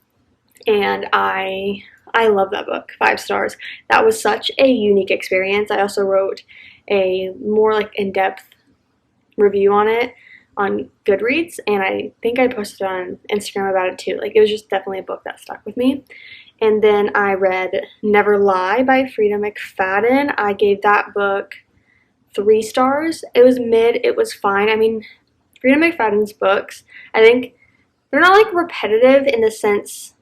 And I love that book. 5 stars. That was such a unique experience. I also wrote a more like in-depth review on it on Goodreads, and I think I posted on Instagram about it too. Like it was just definitely a book that stuck with me. And then I read Never Lie by Frida McFadden. I gave that book 3 stars. It was mid. It was fine. I mean, Frida McFadden's books, I think they're not like repetitive in the sense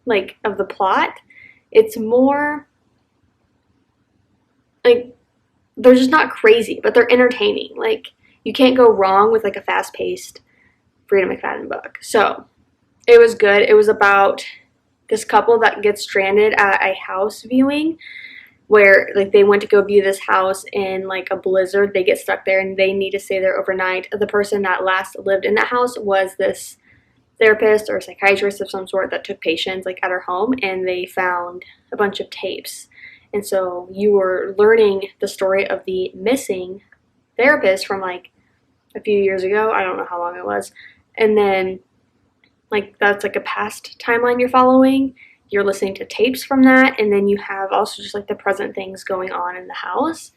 like of the plot. It's more like they're just not crazy, but they're entertaining. Like you can't go wrong with like a fast-paced Frida McFadden book. So it was good. It was about this couple that gets stranded at a house viewing where like they went to go view this house in like a blizzard. They get stuck there and they need to stay there overnight. The person that last lived in that house was this therapist or psychiatrist of some sort that took patients like at her home, and they found a bunch of tapes. And so you were learning the story of the missing therapist from like a few years ago. I don't know how long it was. And then like that's like a past timeline you're following. You're listening to tapes from that, and then you have also just like the present things going on in the house.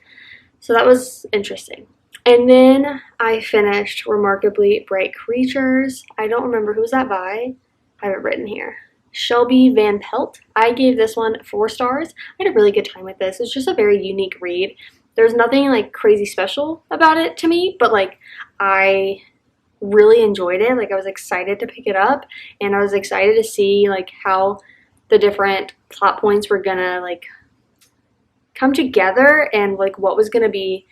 So that was interesting. And then I finished Remarkably Bright Creatures. I don't remember who's that by. I have it written here. Shelby Van Pelt. I gave this one 4 stars. I had a really good time with this. It's just a very unique read. There's nothing like crazy special about it to me, but like I really enjoyed it. Like I was excited to pick it up, and I was excited to see like how the different plot points were gonna like come together and like what was gonna be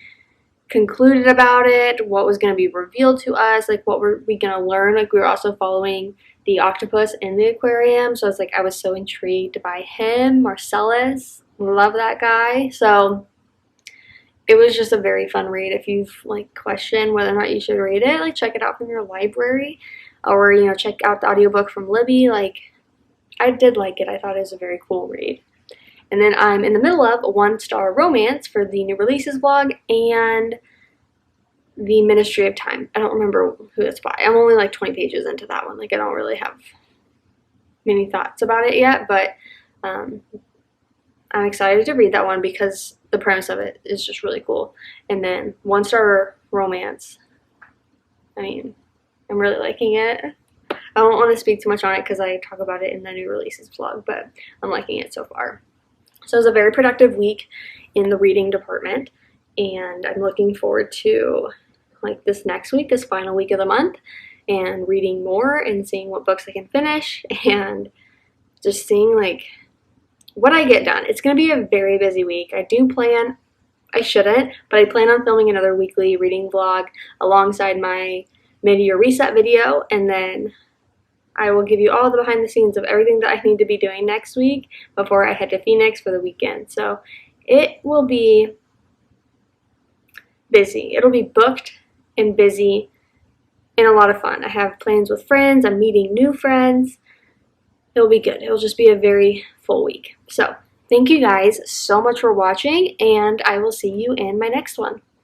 concluded about it, what was going to be revealed to us, like what were we going to learn. Like we were also following the octopus in the aquarium, so I was so intrigued by him. Marcellus, love that guy. So it was just a very fun read. If you've like questioned whether or not you should read it, like check it out from your library, or check out the audiobook from Libby. Like I did like it. I thought it was a very cool read. And then I'm in the middle of a 1-star romance for the new releases blog and the Ministry of Time. I don't remember who it's by. I'm only like 20 pages into that one. Like I don't really have many thoughts about it yet, but I'm excited to read that one because the premise of it is just really cool. And then 1-star romance. I mean, I'm really liking it. I don't want to speak too much on it because I talk about it in the new releases blog, but I'm liking it so far. So it was a very productive week in the reading department, and I'm looking forward to like this next week, this final week of the month, and reading more and seeing what books I can finish and just seeing like what I get done. It's going to be a very busy week. I shouldn't, but I plan on filming another weekly reading vlog alongside my mid-year reset video, and then I will give you all the behind the scenes of everything that I need to be doing next week before I head to Phoenix for the weekend. So it will be busy. It'll be booked and busy and a lot of fun. I have plans with friends. I'm meeting new friends. It'll be good. It'll just be a very full week. So thank you guys so much for watching, and I will see you in my next one.